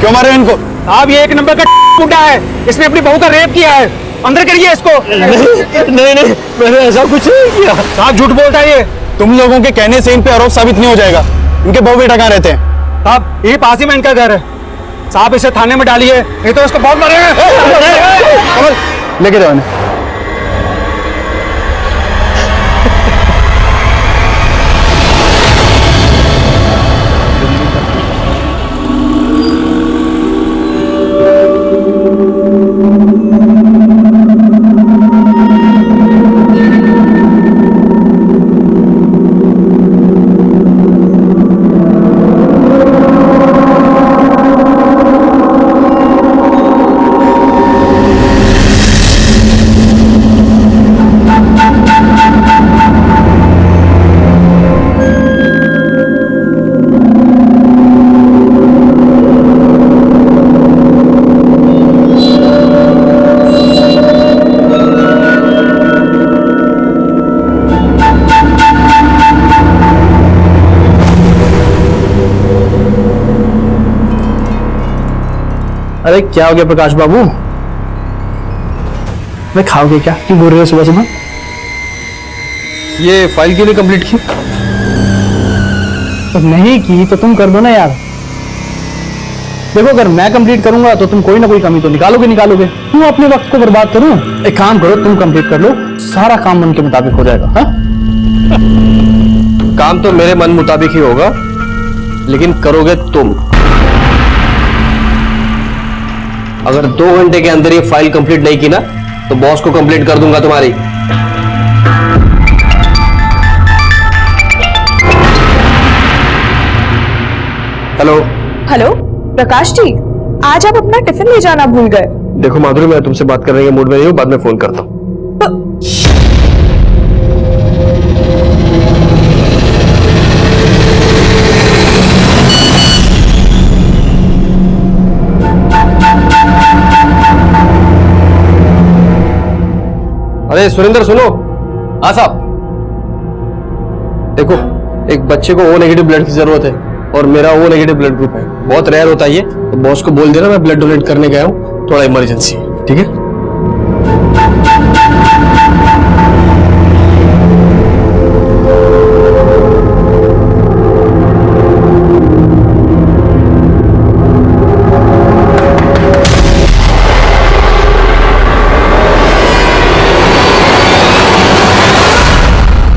क्यों मारे इनको? आप ये एक नंबर का गुंडा है, इसने अपनी बहू का रेप किया है। अंदर करिए इसको। नहीं नहीं, मैंने ऐसा कुछ नहीं किया। साहब झूठ बोलता है ये। तुम लोगों के कहने से इन पे आरोप साबित नहीं हो जाएगा। इनके बहू बेटा कहाँ रहते हैं? साहब ये पास ही में इनका घर है। साहब इसे थाने में डालिए, नहीं तो इसको बहुत मारेंगे। लेके जाओ इन्हें। अरे क्या हो गया प्रकाश बाबू? मैं खाओगे क्या? क्यों बोल रहे हो सुबह सुबह? ये फाइल के लिए कंप्लीट की? तो नहीं की तो तुम कर दो ना यार। देखो अगर मैं कंप्लीट करूंगा तो तुम कोई ना कोई कमी तो निकालोगे। क्यों अपने वक्त को बर्बाद करूं? एक काम करो, तुम कंप्लीट कर लो, सारा काम मन के मुताबिक हो जाएगा। हाँ? काम तो मेरे मन मुताबिक ही होगा, लेकिन करोगे तुम। अगर 2 घंटे के अंदर ये फाइल कंप्लीट नहीं की ना, तो बॉस को कंप्लीट कर दूंगा तुम्हारी। हेलो। हेलो प्रकाश जी, आज आप अपना टिफिन ले जाना भूल गए। देखो माधुरी, मैं तुमसे बात करने के मूड में नहीं हूँ, बाद में फोन करता हूँ। अरे सुरेंद्र सुनो। हाँ साहब। देखो, एक बच्चे को O नेगेटिव ब्लड की जरूरत है और मेरा O नेगेटिव ब्लड ग्रुप है। बहुत रेयर होता है ये, तो बॉस को बोल देना मैं ब्लड डोनेट करने गया हूँ, थोड़ा इमरजेंसी है। ठीक है?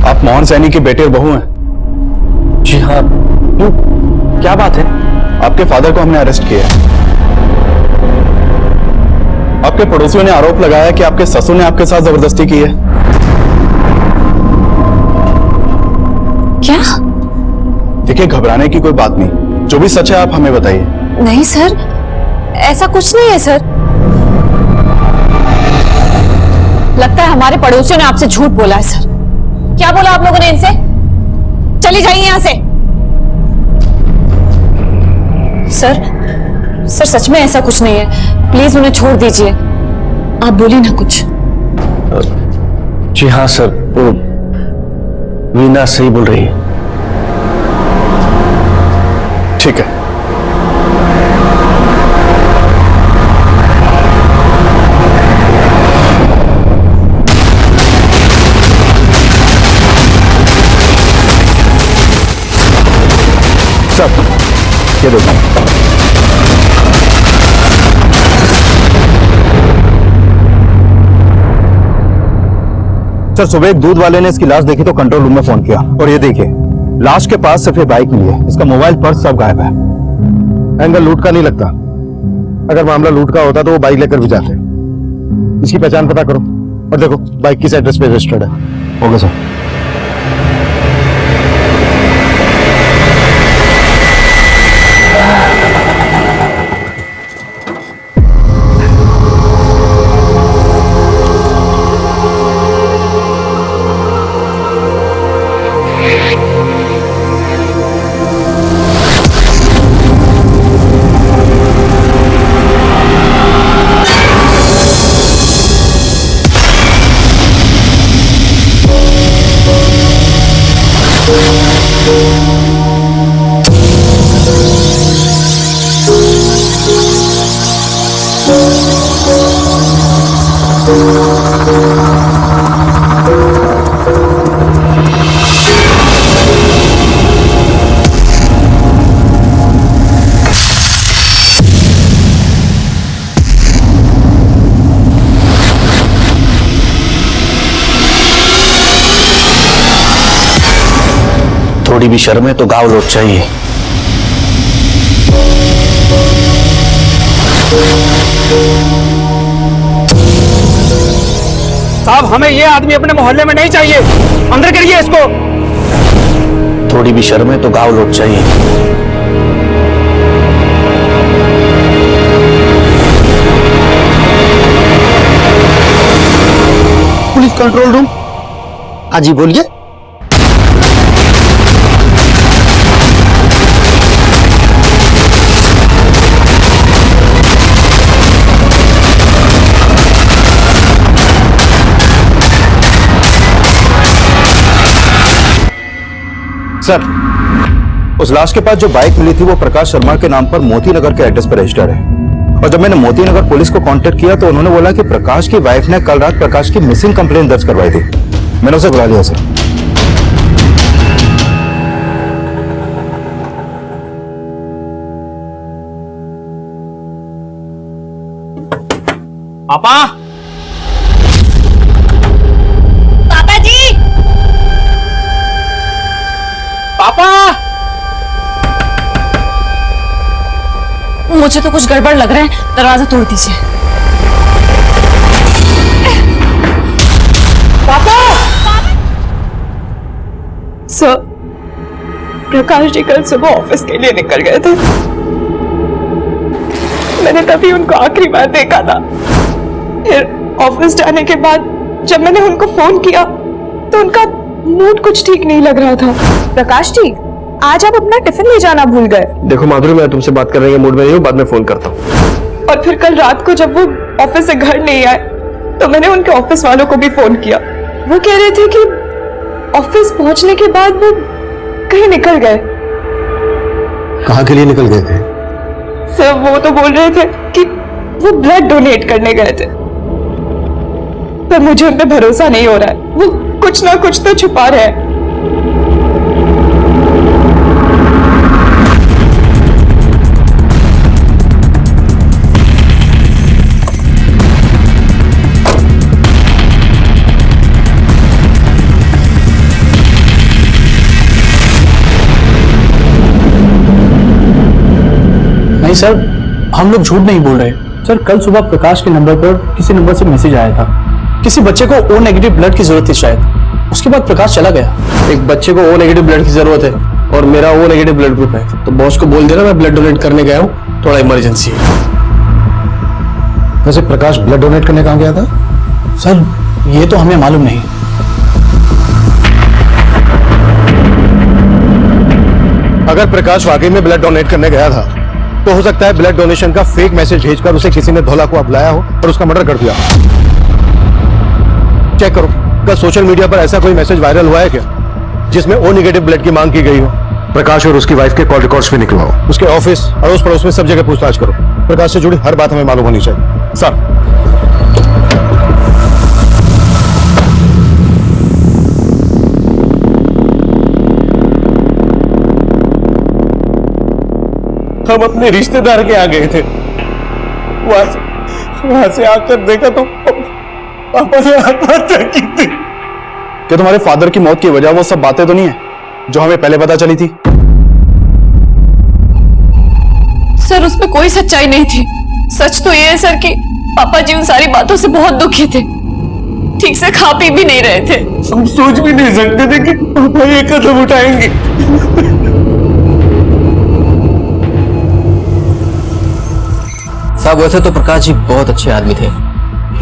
आप मोहन सैनी के बेटे और बहू हैं? जी हाँ। क्यों, क्या बात है? आपके फादर को हमने अरेस्ट किया है। आपके पड़ोसियों ने आरोप लगाया कि आपके ससुर ने आपके साथ जबरदस्ती की है। क्या? देखिए, घबराने की कोई बात नहीं, जो भी सच है आप हमें बताइए। नहीं सर, ऐसा कुछ नहीं है सर। लगता है हमारे पड़ोसियों ने आपसे झूठ बोला है सर। क्या बोला आप लोगों ने इनसे? चली जाइए यहां से। सर सच में ऐसा कुछ नहीं है, प्लीज उन्हें छोड़ दीजिए। आप बोलिए ना कुछ। जी हाँ सर, वो वीना सही बोल रही है। ठीक है। सब ये देखो। सर, सुबह एक दूध वाले ने इसकी लाश देखी तो कंट्रोल रूम में फोन किया, और ये देखिए लाश के पास सिर्फ ये बाइक मिली है, इसका मोबाइल पर्स सब गायब है। एंगल लूट का नहीं लगता। अगर मामला लूट का होता तो वो बाइक लेकर भी जाते। इसकी पहचान पता करो और देखो बाइक किस एड्रेस पे रजिस्टर्ड है। Okay sir. थोड़ी भी शर्म है तो गाँव लौट चाहिए। साहब, हमें ये आदमी अपने मोहल्ले में नहीं चाहिए। अंदर करिए इसको। थोड़ी भी शर्म है तो गाँव लौट चाहिए। Police control room. हाँ जी, बोलिए। सर, उस लाश के पास जो बाइक मिली थी वो प्रकाश शर्मा के नाम पर मोती नगर के एड्रेस पर रजिस्टर्ड है। और जब मैंने मोती नगर पुलिस को कांटेक्ट किया तो उन्होंने बोला कि प्रकाश की वाइफ ने कल रात प्रकाश की मिसिंग कंप्लेंट दर्ज करवाई थी। मैंने उसे बुला लिया सर। पापा, पापा जी, पापा, मुझे तो कुछ गड़बड़ लग रहा है। दरवाजा तोड़ दीजिए। पापा। सर, प्रकाश जी कल सुबह ऑफिस के लिए निकल गए थे। मैंने तभी उनको आखिरी बार देखा था। फिर ऑफिस जाने के बाद जब मैंने उनको फोन किया तो उनका मूड कुछ ठीक नहीं लग रहा था। प्रकाश जी, आज आप अपना टिफिन ले जाना भूल गए। देखो माधुरी, मैं तुमसे बात कर रही हूँ, मूड में नहीं हूँ, बाद में फोन करता हूँ। और फिर कल रात को जब वो ऑफिस से घर नहीं आए तो मैंने उनके ऑफिस वालों को भी फोन किया। वो कह रहे थे कि ऑफिस पहुंचने के बाद वो कहीं निकल गए। कहाँ के लिए निकल गए थे? सर, वो तो बोल रहे थे कि वो ब्लड डोनेट करने गए थे, पर मुझे उन पे भरोसा नहीं हो रहा है। वो कुछ ना कुछ तो छुपा रहे हैं। नहीं सर, हम लोग झूठ नहीं बोल रहे। सर, कल सुबह प्रकाश के नंबर पर किसी नंबर से मैसेज आया था। किसी बच्चे को ओ नेगेटिव ब्लड की जरूरत थी शायद। उसके बाद प्रकाश चला गया। एक बच्चे को ओ नेगेटिव ब्लड की जरूरत है और मेरा ओ नेगेटिव ब्लड ग्रुप है, तो बॉस को बोल देना मैं ब्लड डोनेट करने गया हूँ, थोड़ा इमरजेंसी है। वैसे प्रकाश ब्लड डोनेट करने कहाँ गया था? सर, ये तो हमें मालूम नहीं। अगर प्रकाश वाकई में ब्लड डोनेट करने गया था तो हो सकता है ब्लड डोनेशन का फेक मैसेज भेजकर उसे किसी ने धोला को बुलाया हो और उसका मर्डर कर दिया। चेक करो, कल सोशल मीडिया पर ऐसा कोई मैसेज वायरल हुआ है क्या जिसमें ओ नेगेटिव ब्लड की मांग की गई हो? प्रकाश और उसकी वाइफ के कॉल रिकॉर्ड्स भी निकलवाओ। उसके ऑफिस, अड़ोस पड़ोस में सब जगह पूछताछ करो। प्रकाश से जुड़ी हर बात हमें मालूम होनी चाहिए। सर, हम अपने रिश्तेदार के यहाँ गए थे, वहां से आकर देखा तो पापा ने आत्महत्या की थी। क्या तुम्हारे फादर की मौत की वजह वो सब बातें तो नहीं है जो हमें पहले पता चली थी? सर, उसमें कोई सच्चाई नहीं थी। सच तो ये है सर कि पापा जी उन सारी बातों से बहुत दुखी थे। ठीक से खा पी भी नहीं रहे थे। हम सोच भी नहीं सकते थे कि पापा ये कदम उठाएंगे। साहब, वैसे तो प्रकाश जी बहुत अच्छे आदमी थे,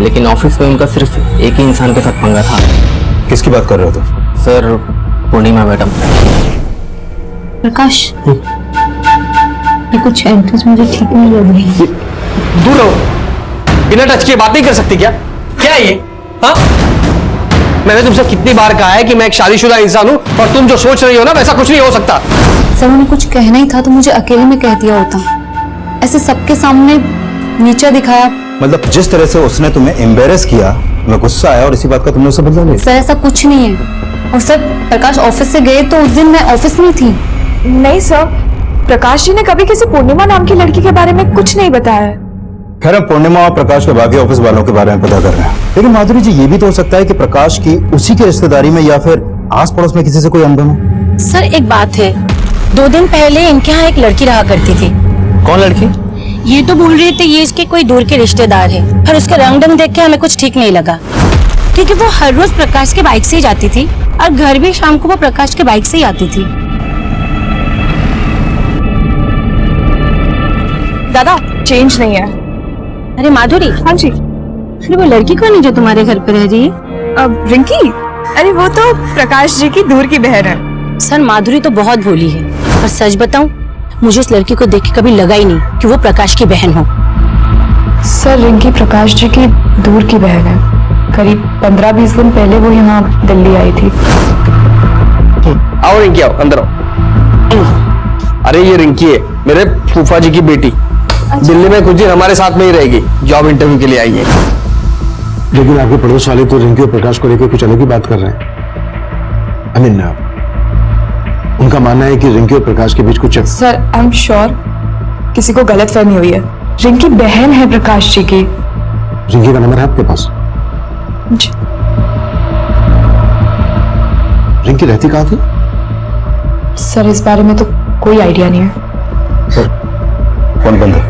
लेकिन ऑफिस में उनका सिर्फ एक ही इंसान के साथ पंगा था। किसकी बात कर रहे हो तुम? सर, पूर्णिमा मैडम। प्रकाश, ये कुछ एंट्रीज मुझे ठीक नहीं लग रही। दूर रहो। बिना टच के बात नहीं कर सकती क्या? क्या है ये? हाँ, मैंने तुमसे कितनी बार कहा है कि मैं एक शादीशुदा इंसान हूं और तुम जो सोच रही हो ना वैसा कुछ नहीं हो सकता। सर, उन्हें कुछ कहना ही था तो मुझे अकेले में कह दिया होता। ऐसे सबके सामने नीचा दिखाया, मतलब जिस तरह से उसने तुम्हें एम्बेरस किया, मैं गुस्सा आया और इसी बात का तुमने उसे बदला लिया। सर ऐसा कुछ नहीं है। और सर प्रकाश ऑफिस से गए तो उस दिन मैं ऑफिस में थी। नहीं सर, प्रकाश जी ने कभी किसी पूर्णिमा नाम की लड़की के बारे में कुछ नहीं बताया है। खैर हम पूर्णिमा और प्रकाश के बाकी ऑफिस वालों के बारे में पता कर रहे हैं, लेकिन माधुरी जी ये भी तो हो सकता है कि प्रकाश की उसी की रिश्तेदारी में या फिर आस पड़ोस में किसी से कोई अनबन हो। सर एक बात है, 2 दिन पहले इनके यहाँ एक लड़की रहा करती थी। कौन लड़की? ये तो बोल रहे थे ये इसके कोई दूर के रिश्तेदार है, पर उसका रंग ढंग देख के हमें कुछ ठीक नहीं लगा, क्योंकि वो हर रोज प्रकाश के बाइक से ही जाती थी और घर भी शाम को वो प्रकाश के बाइक से ही आती थी। दादा चेंज नहीं है। अरे माधुरी। हाँ जी। अरे वो लड़की कौन है जो तुम्हारे घर पे रह रही है? अब रिंकी, अरे वो तो प्रकाश जी की दूर की बहन है। सर माधुरी तो बहुत भोली है, पर सच बताऊं मुझे उस लड़की को देख के कभी लगा ही नहीं कि वो प्रकाश की बहन हो। सर रिंकी प्रकाश जी की दूर की बहन है। करीब 15-20 दिन पहले वो यहाँ दिल्ली आई थी। आओ रिंकी, आओ अंदर आओ। अरे ये रिंकी है, मेरे फूफा जी की बेटी। दिल्ली में कुछ दिन हमारे साथ में ही रहेगी, जॉब इंटरव्यू के लिए आई है। लेकिन आपके पड़ोस वाले तो रिंकी और प्रकाश को लेकर कुछ अलग ही बात कर रहे हैं। I mean, उनका मानना है कि रिंकी और प्रकाश के बीच कुछ। सर आई एम श्योर किसी को गलतफहमी हुई है। रिंकी बहन है प्रकाश जी की। रिंकी का नंबर है आपके पास? जी। रिंकी रहती कहाँ थी? सर इस बारे में तो कोई आइडिया नहीं है। सर फोन बंद है।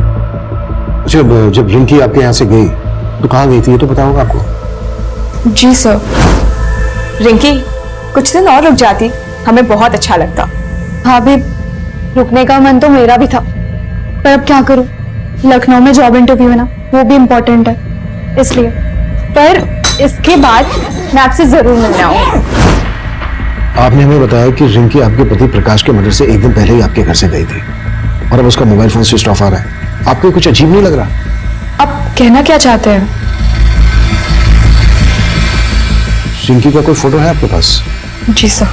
अच्छा, जब रिंकी आपके यहाँ से गई तो कहाँ गई थी ये तो पता होगा आपको? जी सर, रिंकी कुछ दिन और रुक जाती हमें बहुत अच्छा लगता। हाँ भी रुकने का मन तो मेरा भी था, पर अब क्या करूं, लखनऊ में जॉब इंटरव्यू है ना, वो भी इम्पोर्टेंट है इसलिए। पर इसके बाद मैं आपसे जरूर मिलने आऊंगी। आपने हमें बताया कि रिंकी आपके पति प्रकाश के मर्डर से एक दिन पहले ही आपके घर से गई थी और अब उसका मोबाइल फोन स्विच ऑफ आ रहा है। आपको कुछ अजीब नहीं लग रहा? आप कहना क्या चाहते हैं? रिंकी का कोई फोटो है आपके पास? जी सर।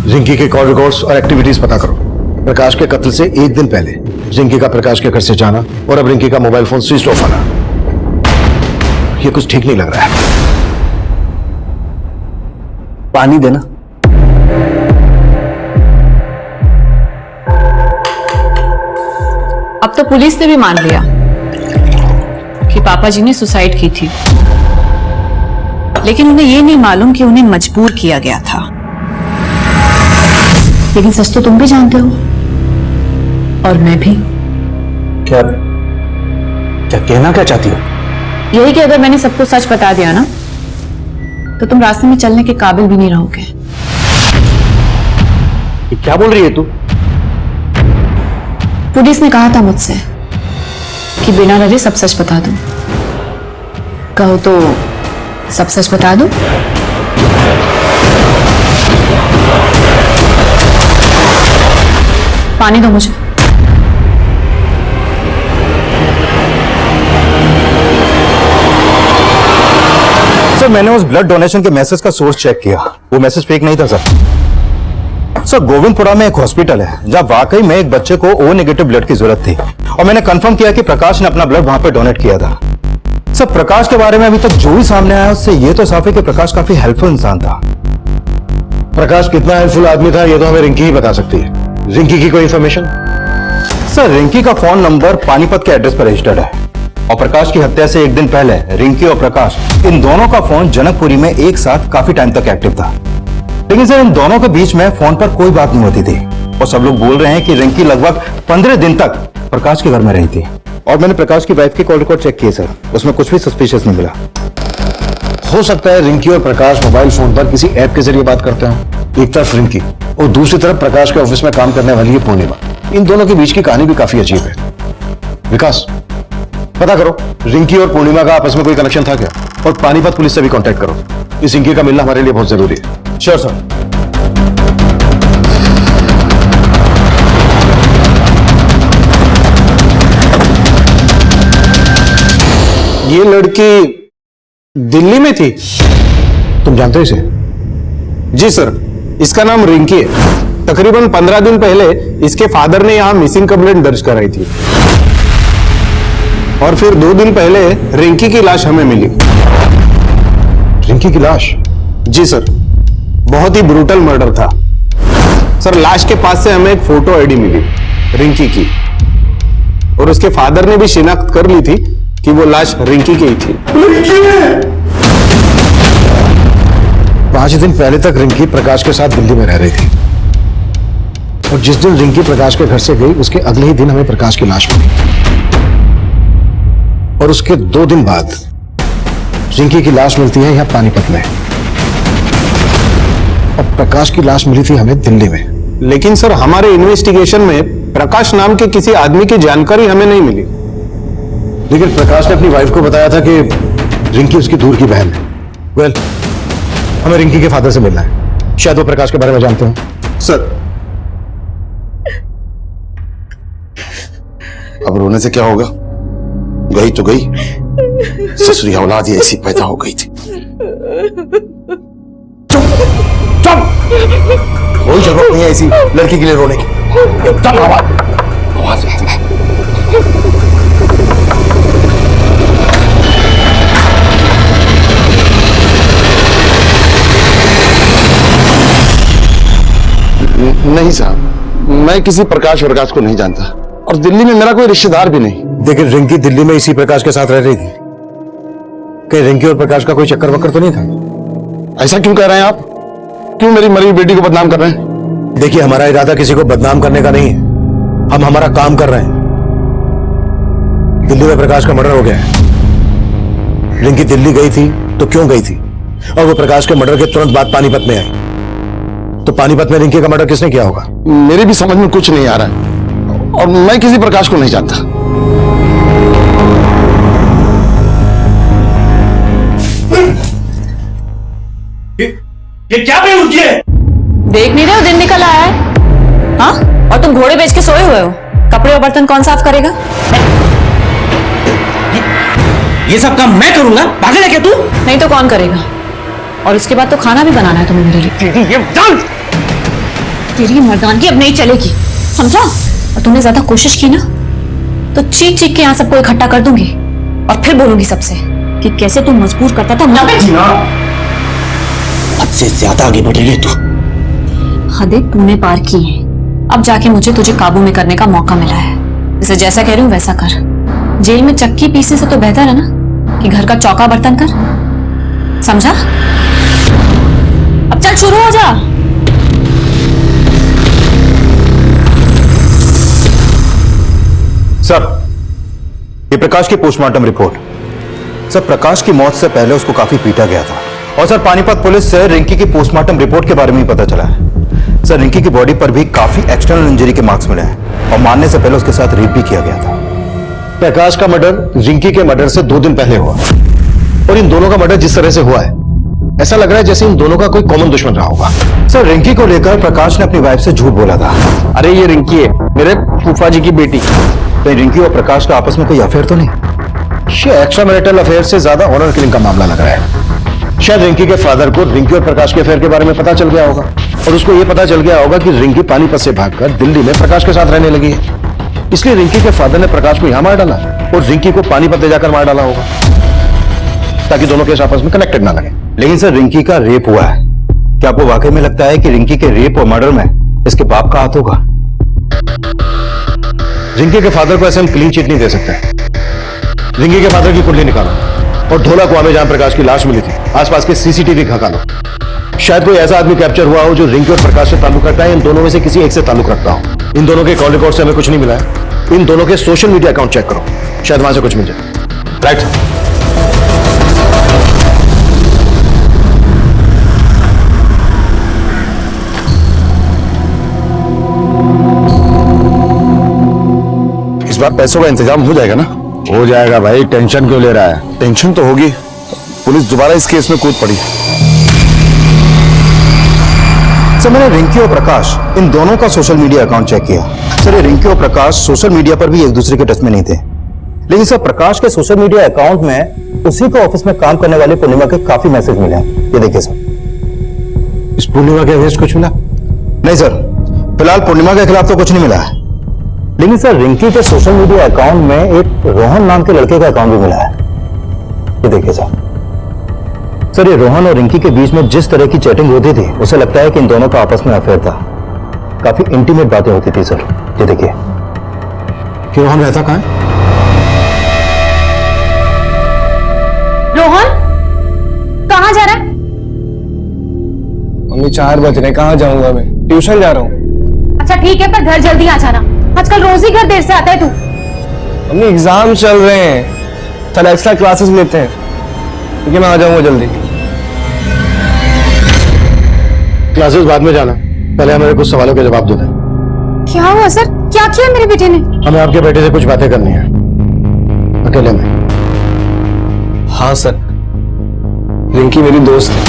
रिंकी के कॉल रिकॉर्ड्स और एक्टिविटीज पता करो। प्रकाश के कत्ल से एक दिन पहले रिंकी का प्रकाश के घर से जाना और अब रिंकी का मोबाइल फोन स्विच ऑफ आना, ये कुछ ठीक नहीं लग रहा है। पानी देना। अब तो पुलिस ने भी मान लिया कि पापा जी ने सुसाइड की थी, लेकिन उन्हें ये नहीं मालूम कि उन्हें मजबूर किया गया था। लेकिन सच तो तुम भी जानते हो और मैं भी। क्या क्या कहना क्या चाहती हो? यही कि अगर मैंने सबको सच बता दिया ना तो तुम रास्ते में चलने के काबिल भी नहीं रहोगे। ये क्या बोल रही है तू? पुलिस ने कहा था मुझसे कि बिना डरे सब सच बता दूं। कहो तो सब सच बता दूं? पानी दो मुझे। सर मैंने उस ब्लड डोनेशन के मैसेज का सोर्स चेक किया, वो मैसेज फेक नहीं था सर, गोविंदपुरा में एक हॉस्पिटल है जहां वाकई में एक बच्चे को ओ नेगेटिव ब्लड की जरूरत थी और मैंने कंफर्म किया कि प्रकाश ने अपना ब्लड वहां पे डोनेट किया था। सर प्रकाश के बारे में अभी तक जो भी सामने आया उससे ये तो साफ है कि प्रकाश काफी हेल्पफुल इंसान था। प्रकाश कितना हेल्पफुल आदमी था ये तो हमें रिंकी ही बता सकती है। रिंकी की कोई इंफॉर्मेशन? सर रिंकी का फोन नंबर पानीपत के एड्रेस पर रजिस्टर्ड है और प्रकाश की हत्या से एक दिन पहले रिंकी और प्रकाश इन दोनों का फोन जनकपुरी में एक साथ काफी टाइम तक एक्टिव था। लेकिन सर इन दोनों के बीच में फोन पर कोई बात नहीं होती थी और सब लोग बोल रहे हैं कि रिंकी लगभग 15 दिन तक प्रकाश के घर में रही थी। और मैंने प्रकाश की वाइफ के कॉल रिकॉर्ड चेक किए सर, उसमें कुछ भी सस्पिशियस नहीं मिला। हो सकता है रिंकी और प्रकाश मोबाइल फोन पर किसी ऐप के जरिए बात करते हो। एक तरफ रिंकी और दूसरी तरफ प्रकाश के ऑफिस में काम करने वाली है पूर्णिमा। इन दोनों के बीच की कहानी भी काफी अजीब है। विकास पता करो रिंकी और पूर्णिमा का आपस में कोई कनेक्शन था क्या, और पानीपत पुलिस से भी कांटेक्ट करो। इस रिंकी का मिलना हमारे लिए बहुत जरूरी है। Sure sir. ये लड़की दिल्ली में थी? तुम जानते हो इसे? जी सर, इसका नाम रिंकी है। तकरीबन 15 दिन पहले इसके फादर ने यहां मिसिंग कंप्लेंट दर्ज कराई थी और फिर 2 दिन पहले रिंकी की लाश हमें मिली। रिंकी की लाश? जी सर, बहुत ही ब्रूटल मर्डर था सर। लाश के पास से हमें एक फोटो आईडी मिली रिंकी की, और उसके फादर ने भी शिनाख्त कर ली थी कि वो लाश रिंकी की ही थी। 5 दिन पहले तक रिंकी प्रकाश के साथ दिल्ली में रह रही थी, और जिस दिन रिंकी प्रकाश के घर से गई उसके अगले ही दिन हमें प्रकाश की लाश मिली, और उसके 2 दिन बाद रिंकी की लाश मिलती है यहां पानीपत में, और प्रकाश की लाश मिली थी हमें दिल्ली में। लेकिन सर, हमारे इन्वेस्टिगेशन में प्रकाश नाम के किसी आदमी की जानकारी हमें नहीं मिली। लेकिन प्रकाश ने अपनी वाइफ को बताया था कि रिंकी उसकी दूर की बहन है। वेल, हमें रिंकी के फादर से मिलना है, शायद वो प्रकाश के बारे में जानते हो। सर, अब रोने से क्या होगा? गई तो गई, ससुरी औलाद ही ऐसी पैदा हो गई थी। कोई जरूरत नहीं है ऐसी लड़की के लिए रोने की। आवाज आती है। नहीं साहब, मैं किसी प्रकाश को नहीं जानता, और दिल्ली में मेरा कोई रिश्तेदार भी नहीं। लेकिन रिंकी दिल्ली में इसी प्रकाश के साथ रह रही थी। कहीं रिंकी और प्रकाश का कोई चक्कर वक्कर तो नहीं था? ऐसा क्यों कह रहे हैं आप? क्यों मेरी मरी बेटी को बदनाम कर रहे हैं? देखिए, हमारा इरादा किसी को बदनाम करने का नहीं है, हम हमारा काम कर रहे हैं। दिल्ली में प्रकाश का मर्डर हो गया है। रिंकी दिल्ली गई थी तो क्यों गई थी? और वो प्रकाश के मर्डर के तुरंत बाद पानीपत में आई, तो पानीपत में रिंकी का मर्डर किसने किया होगा? मेरी भी समझ में कुछ नहीं आ रहा है, और मैं किसी प्रकाश को नहीं जानता। ये क्या बेवकूफी है? देख नहीं रहे हो दिन निकल आया है? हाँ, और तुम घोड़े बेच के सोए हुए हो। कपड़े और बर्तन कौन साफ करेगा? ये सब काम मैं करूंगा? पागल है क्या तू? नहीं तो कौन करेगा? और इसके बाद तो खाना भी बनाना है तुम्हें मेरे लिए। तेरी मर्दानगी अब नहीं चलेगी, समझा? और तुमने ज्यादा कोशिश की ना तो चीख चीख के यहाँ सबको इकट्ठा कर दूंगी, और फिर बोलूंगी सबसे कि कैसे तुम मजबूर करता था ना। हद से ज्यादा आगे बढ़ रही है तू। हदें तूने पार की है, अब जाके मुझे तुझे काबू में करने का मौका मिला है। इसे जैसा कह रही हूँ वैसा कर। जेल में चक्की पीसने से तो बेहतर है ना कि घर का चौका बर्तन कर, समझा? अब चल शुरू हो जा। सर, ये प्रकाश की पोस्टमार्टम रिपोर्ट। सर, प्रकाश की मौत से पहले उसको काफी पीटा गया था, और सर पानीपत पुलिस से रिंकी की पोस्टमार्टम रिपोर्ट के बारे में पता चला है। सर, रिंकी की बॉडी पर भी काफी एक्सटर्नल इंजरी के मार्क्स मिले हैं, और मारने से पहले उसके साथ रेप भी किया गया था। प्रकाश का मर्डर रिंकी के मर्डर से 2 दिन पहले हुआ, और इन दोनों का मर्डर जिस तरह से हुआ है, ऐसा लग रहा है जैसे इन दोनों का कोई कॉमन दुश्मन रहा होगा। सर, रिंकी को लेकर प्रकाश ने अपनी वाइफ से झूठ बोला था। अरे ये रिंकी है, मेरे फूफा जी की बेटी। तो रिंकी और प्रकाश का आपस में कोई अफेयर तो नहीं? ये एक्स्ट्रा मैरिटल अफेयर से ज्यादा ऑनर किलिंग का मामला लग रहा है। शायद रिंकी के फादर को रिंकी और प्रकाश के अफेयर के बारे में पता चल गया होगा, और उसको यह पता चल गया होगा कि रिंकी पानीपत से भागकर दिल्ली में प्रकाश के साथ रहने लगी है। इसलिए रिंकी के फादर ने प्रकाश को यहां मार डाला और रिंकी को पानीपत ले जाकर मार डाला होगा, ताकि दोनों केस आपस में कनेक्टेड ना लगे। लेकिन सर, रिंकी का रेप हुआ है। क्या आपको वाकई में लगता है कि रिंकी के रेप और मर्डर में इसके बाप का हाथ होगा? रिंकी के फादर को ऐसे हम क्लीन चिट नहीं दे सकते। रिंकी के फादर की कुंडली निकालो, और ढोला कुआं में जहां प्रकाश की लाश मिली थी आसपास के सीसीटीवी खंगालो। शायद कोई ऐसा आदमी कैप्चर हुआ हो जो रिंकी और प्रकाश से ताल्लुक रखता है, इन दोनों में से किसी एक से ताल्लुक रखता हो। इन दोनों के कॉल रिकॉर्ड से हमें कुछ नहीं मिला है। इन दोनों के सोशल मीडिया अकाउंट चेक करो, शायद वहां से कुछ मिल जाए। राइट। इस बार पैसों का इंतजाम हो जाएगा ना? हो जाएगा भाई, टेंशन क्यों ले रहा है? टेंशन तो होगी, पुलिस दोबारा इस केस में कूद पड़ी। सर, मैंने रिंकी और प्रकाश इन दोनों का सोशल मीडिया अकाउंट चेक किया। सर, ये रिंकी और प्रकाश सोशल मीडिया पर भी एक दूसरे के टच में नहीं थे, लेकिन सर प्रकाश के सोशल मीडिया अकाउंट में उसी को ऑफिस में काम करने वाले पूर्णिमा के काफी मैसेज मिले हैं। ये देखिए सर। इस पूर्णिमा के अगेंस्ट कुछ मिला? नहीं सर, फिलहाल पूर्णिमा के खिलाफ तो कुछ नहीं मिला है, लेकिन सर रिंकी के सोशल मीडिया अकाउंट में एक रोहन नाम के लड़के का अकाउंट भी मिला है। ये देखिए सर, ये रोहन और रिंकी के बीच में जिस तरह की चैटिंग होती थी, उसे लगता है कि इन दोनों का आपस में अफेयर था। काफी इंटीमेट बातें होती थी सर। ये देखिए। कि रोहन रहता कहाँ है? रोहन कहाँ जा रहा है? मम्मी 4 बज रहे, कहाँ जाऊंगा मैं? ट्यूशन जा रहा हूँ। अच्छा ठीक है, पर घर जल्दी आ जाना। आजकल रोज ही घर देर से आता है तू। मम्मी एग्जाम चल रहे हैं, चल एक्स्ट्रा क्लासेस लेते हैं। ठीक है, मैं आ जाऊंगा जल्दी। क्लासेस बाद में जाना, पहले हमें कुछ सवालों के जवाब देना है। क्या हुआ सर? क्या किया मेरे बेटे ने? हमें आपके बेटे से कुछ बातें करनी है, अकेले में। हाँ सर, रिंकी मेरी दोस्त है,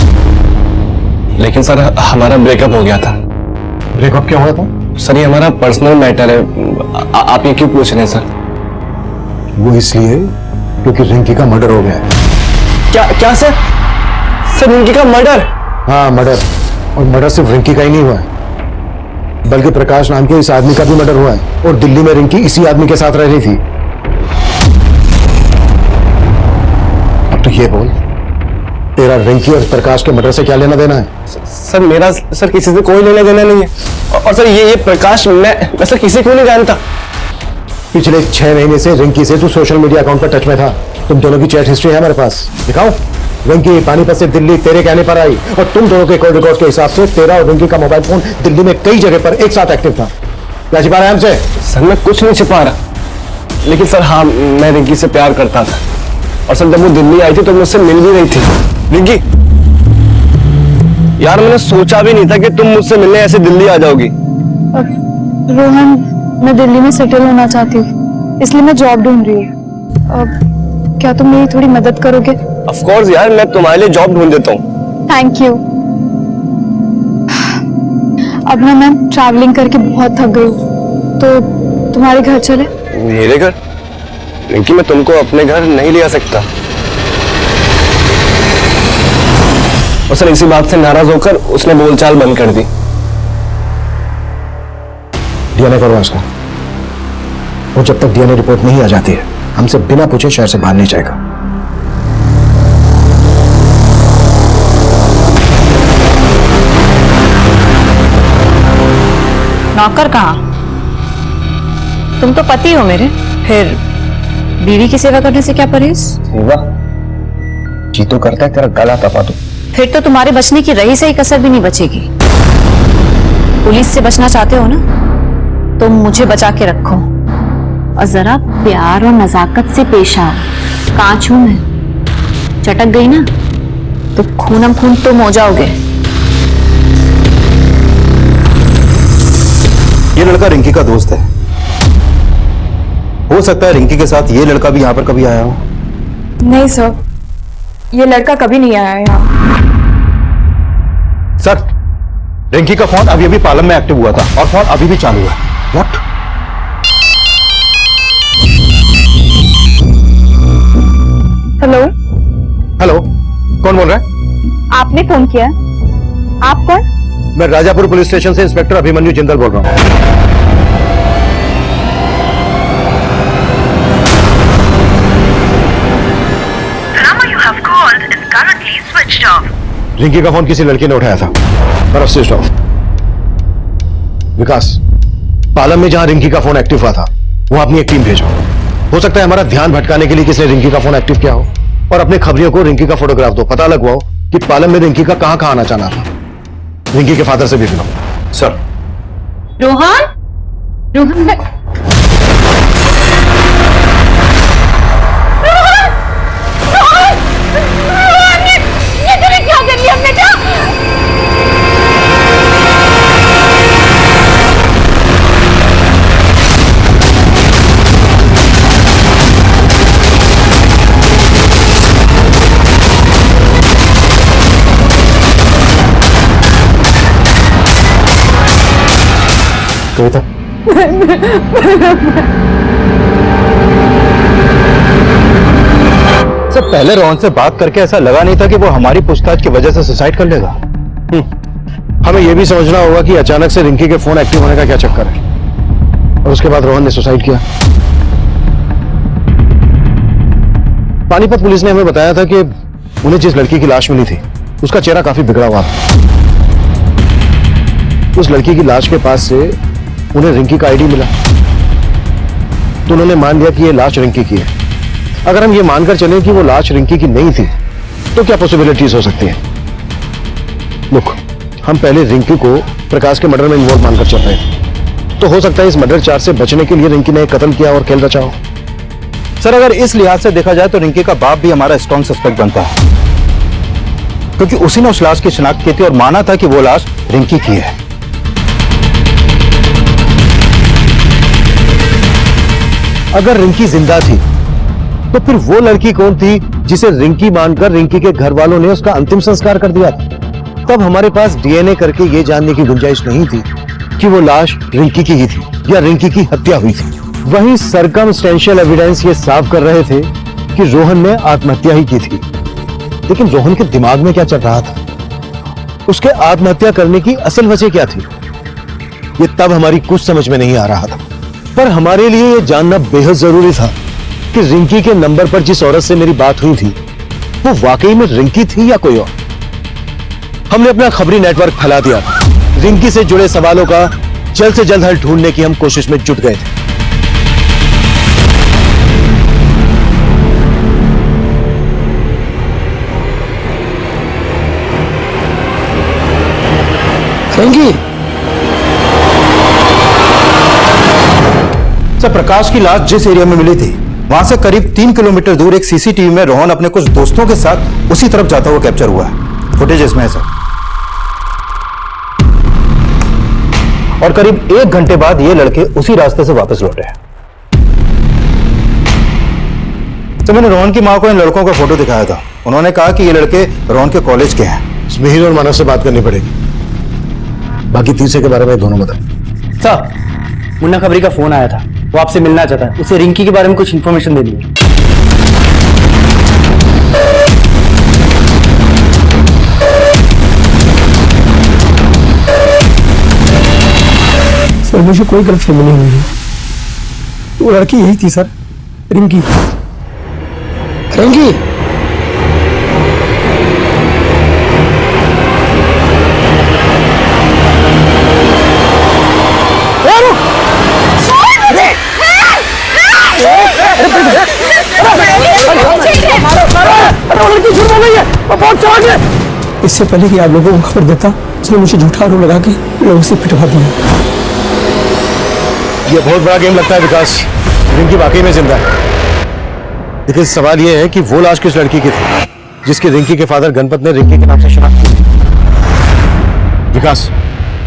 लेकिन सर हमारा ब्रेकअप हो गया था। ब्रेकअप क्या हुआ था? सर ये हमारा पर्सनल मैटर है, आप ये क्यों पूछ रहे हैं सर? वो इसलिए क्योंकि रिंकी का मर्डर हो गया है। क्या सर? सर रिंकी का मर्डर? हाँ मर्डर, और मर्डर सिर्फ रिंकी का ही नहीं हुआ है, बल्कि प्रकाश नाम के इस आदमी का भी मर्डर हुआ है, और दिल्ली में रिंकी इसी आदमी के साथ रह रही थी। अब तो ये बोल, तेरा रिंकी और प्रकाश के मर्डर से क्या लेना देना है? सर मेरा सर किसी से कोई लेना देना नहीं है, और सर ये प्रकाश मैं सर किसी को नहीं जानता। पिछले 6 महीने से रिंकी से तू सोशल मीडिया अकाउंट पर टच में था। तुम दोनों की चैट हिस्ट्री है हमारे पास, दिखाओ। रिंकी पानीपत से दिल्ली तेरे कहने पर आई, और तुम दोनों के कॉल रिकॉर्ड के हिसाब से तेरा और रिंकी का मोबाइल फोन दिल्ली में कई जगह पर एक साथ एक्टिव था। क्या छिपा रहा है हमसे? सर मैं कुछ नहीं छिपा रहा, लेकिन सर हाँ मैं रिंकी से प्यार करता था, और सर जब वो दिल्ली आई थी तो मुझसे मिल भी रही थी। रिंकी यार, मैंने सोचा भी नहीं था कि तुम मुझसे मिलने ऐसे दिल्ली आ जाओगी। रोहन, मैं दिल्ली में सेटल होना चाहती हूँ, इसलिए मैं जॉब ढूंढ रही हूँ। क्या तुम मेरी थोड़ी मदद करोगे? ऑफ कोर्स यार, मैं तुम्हारे लिए जॉब ढूंढ देता हूँ। Thank you. अब ना मैं ट्रैवलिंग करके बहुत थक गई हूँ, तो तुम्हारे घर चले? मेरे घर? रिंकी मैं तुमको अपने घर नहीं ले आ सकता। और सर इसी बात से नाराज होकर उसने बोलचाल बंद कर दी। डीएनए करवा उसका, और जब तक डीएनए रिपोर्ट नहीं आ जाती है, हमसे बिना पूछे शहर से बाहर नहीं जाएगा। नौकर कहाँ? तुम तो पति हो मेरे, फिर बीवी की सेवा करने से क्या परहेज? सेवा जी तो करता है तेरा गला दबा दूं। फिर तो तुम्हारे बचने की रही से ही कसर भी नहीं बचेगी। पुलिस से बचना चाहते हो ना, तो मुझे बचा के रखो, और जरा प्यार और नजाकत से पेश आओ। कांच हूं मैं, चटक गई ना तो खूनम खून तुम हो जाओगे। ये लड़का रिंकी का दोस्त है, हो सकता है रिंकी के साथ ये लड़का भी यहाँ पर कभी आया हो। नहीं सर, ये लड़का कभी नहीं आया यहाँ। सर, रिंकी का फोन अभी अभी पालम में एक्टिव हुआ था, और फोन अभी भी चालू है। व्हाट? हेलो? हेलो, कौन बोल रहा है? आपने फोन किया? आप कौन? मैं राजापुर पुलिस स्टेशन से इंस्पेक्टर अभिमन्यु जिंदल बोल रहा हूँ। रिंकी का फोन किसी लड़की ने उठाया था, पर स्विच ऑफ। विकास, पालम में जहां रिंकी का फोन एक्टिव हुआ था, वहां अपनी एक टीम भेजो। हो सकता है हमारा ध्यान भटकाने के लिए किसी ने रिंकी का फोन एक्टिव किया हो, और अपने खबरियों को रिंकी का फोटोग्राफ दो, पता लगवाओ कि पालम में रिंकी का कहां आना चाहना था। रिंकी के फादर से भी मिलो। सर। रोहन, रोहन कविता, सर पहले रोहन से बात करके ऐसा लगा नहीं था कि वो हमारी पूछताछ की वजह से सुसाइड कर लेगा। हमें यह भी समझना होगा कि अचानक से रिंकी के फोन एक्टिव होने का क्या चक्कर है और उसके बाद रोहन ने सुसाइड किया। पानीपत पुलिस ने हमें बताया था कि उन्हें जिस लड़की की लाश मिली थी उसका चेहरा काफी बिगड़ा हुआ था। उस लड़की की लाश के पास से उन्हें रिंकी का आईडी मिला, तो उन्होंने मान लिया कि यह लाश रिंकी की है। अगर हम ये मानकर चलें कि वो लाश रिंकी की नहीं थी तो क्या पॉसिबिलिटीज हो सकती हैं? लुक, हम पहले रिंकी को प्रकाश के मर्डर में इन्वॉल्व मानकर चल रहे हैं, तो हो सकता है इस मर्डर चार्ज से बचने के लिए रिंकी ने कत्ल किया और खेल रचा हो। सर अगर इस लिहाज से देखा जाए तो रिंकी का बाप भी हमारा स्ट्रॉन्ग सस्पेक्ट बनता है, क्योंकि उसी ने उस लाश की शिनाख्त की थी और माना था कि वो लाश रिंकी की है। अगर रिंकी जिंदा थी तो फिर वो लड़की कौन थी जिसे रिंकी मानकर रिंकी के घर वालों ने उसका अंतिम संस्कार कर दिया? तब हमारे पास डीएनए करके ये जानने की गुंजाइश नहीं थी कि वो लाश रिंकी की ही थी या रिंकी की हत्या हुई थी। वहीं सर्कमस्टेंशियल एविडेंस ये साफ कर रहे थे कि रोहन ने आत्महत्या ही की थी। लेकिन रोहन के दिमाग में क्या चल रहा था? उसके आत्महत्या करने की असल वजह क्या थी? ये तब हमारी कुछ समझ में नहीं आ रहा था, पर हमारे लिए ये जानना बेहद जरूरी था कि रिंकी के नंबर पर जिस औरत से मेरी बात हुई थी वो वाकई में रिंकी थी या कोई और। हमने अपना खबरी नेटवर्क फैला दिया। रिंकी से जुड़े सवालों का जल्द से जल्द हल ढूंढने की हम कोशिश में जुट गए थे। रिंकी सर, प्रकाश की लाश जिस एरिया में मिली थी वहां से करीब 3 किलोमीटर दूर एक सीसीटीवी में रोहन अपने कुछ दोस्तों के साथ उसी तरफ जाता हुआ कैप्चर हुआ है। फुटेज इसमें है सर। और करीब 1 घंटे बाद ये लड़के उसी रास्ते से वापस लौटे हैं। तो मैंने रोहन की मां को इन लड़कों का फोटो दिखाया था। उन्होंने कहा कि ये लड़के रोहन के कॉलेज के हैं। मिहिर और मानव से बात करनी पड़ेगी, बाकी तीसरे के बारे में दोनों बताएं। सर, मुन्ना खबरी का फोन आया था, वो आपसे मिलना चाहता है। उसे रिंकी के बारे में कुछ इंफॉर्मेशन देनी है। सर मुझे कोई गलतफहमी नहीं हुई है, वो लड़की यही थी सर, रिंकी। रिंकी इससे पहले कि आप लोगों को खबर देता, उसने मुझे झूठा आरोप लगा के लोगों से पिटवा दिया। ये बहुत बड़ा गेम लगता है विकास। रिंकी वाकई में जिंदा है, लेकिन सवाल ये है कि वो लाश किस लड़की की थी जिसकी रिंकी के फादर गणपत ने रिंकी के नाम से शिनाख्त की थी। विकास,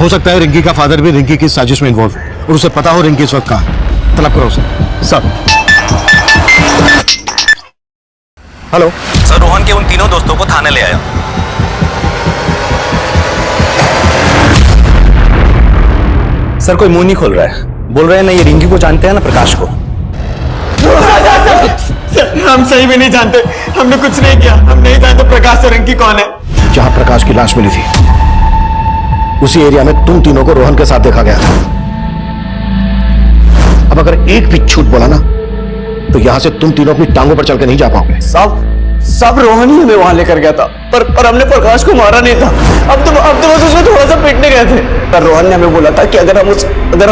हो सकता है रिंकी का फादर भी रिंकी की साजिश में इन्वॉल्व और उसे पता हो रिंकी इस वक्त कहां है। तलब करो उसे। सब हेलो सर, रोहन के उन तीनों दोस्तों को थाने ले आया। सर कोई मुंह नहीं खोल रहा है, बोल रहे हैं ना ये रिंकी को जानते हैं ना प्रकाश को। हम सही में नहीं जानते, हमने कुछ नहीं किया, हम नहीं जानते प्रकाश और रिंकी कौन है। जहां प्रकाश की लाश मिली थी उसी एरिया में तुम तीनों को रोहन के साथ देखा गया था। अब अगर एक भी झूठ बोला ना तो यहां से तुम तीनों अपनी टांगों पर चल के नहीं जा पाओगे। सब रोहन ही हमें वहां लेकर गया था, पर हमने प्रकाश को मारा नहीं था। अब तो बस उसमें थोड़ा सा पीटने गए थे। पर रोहन ने हमें बोला था कि अगर हम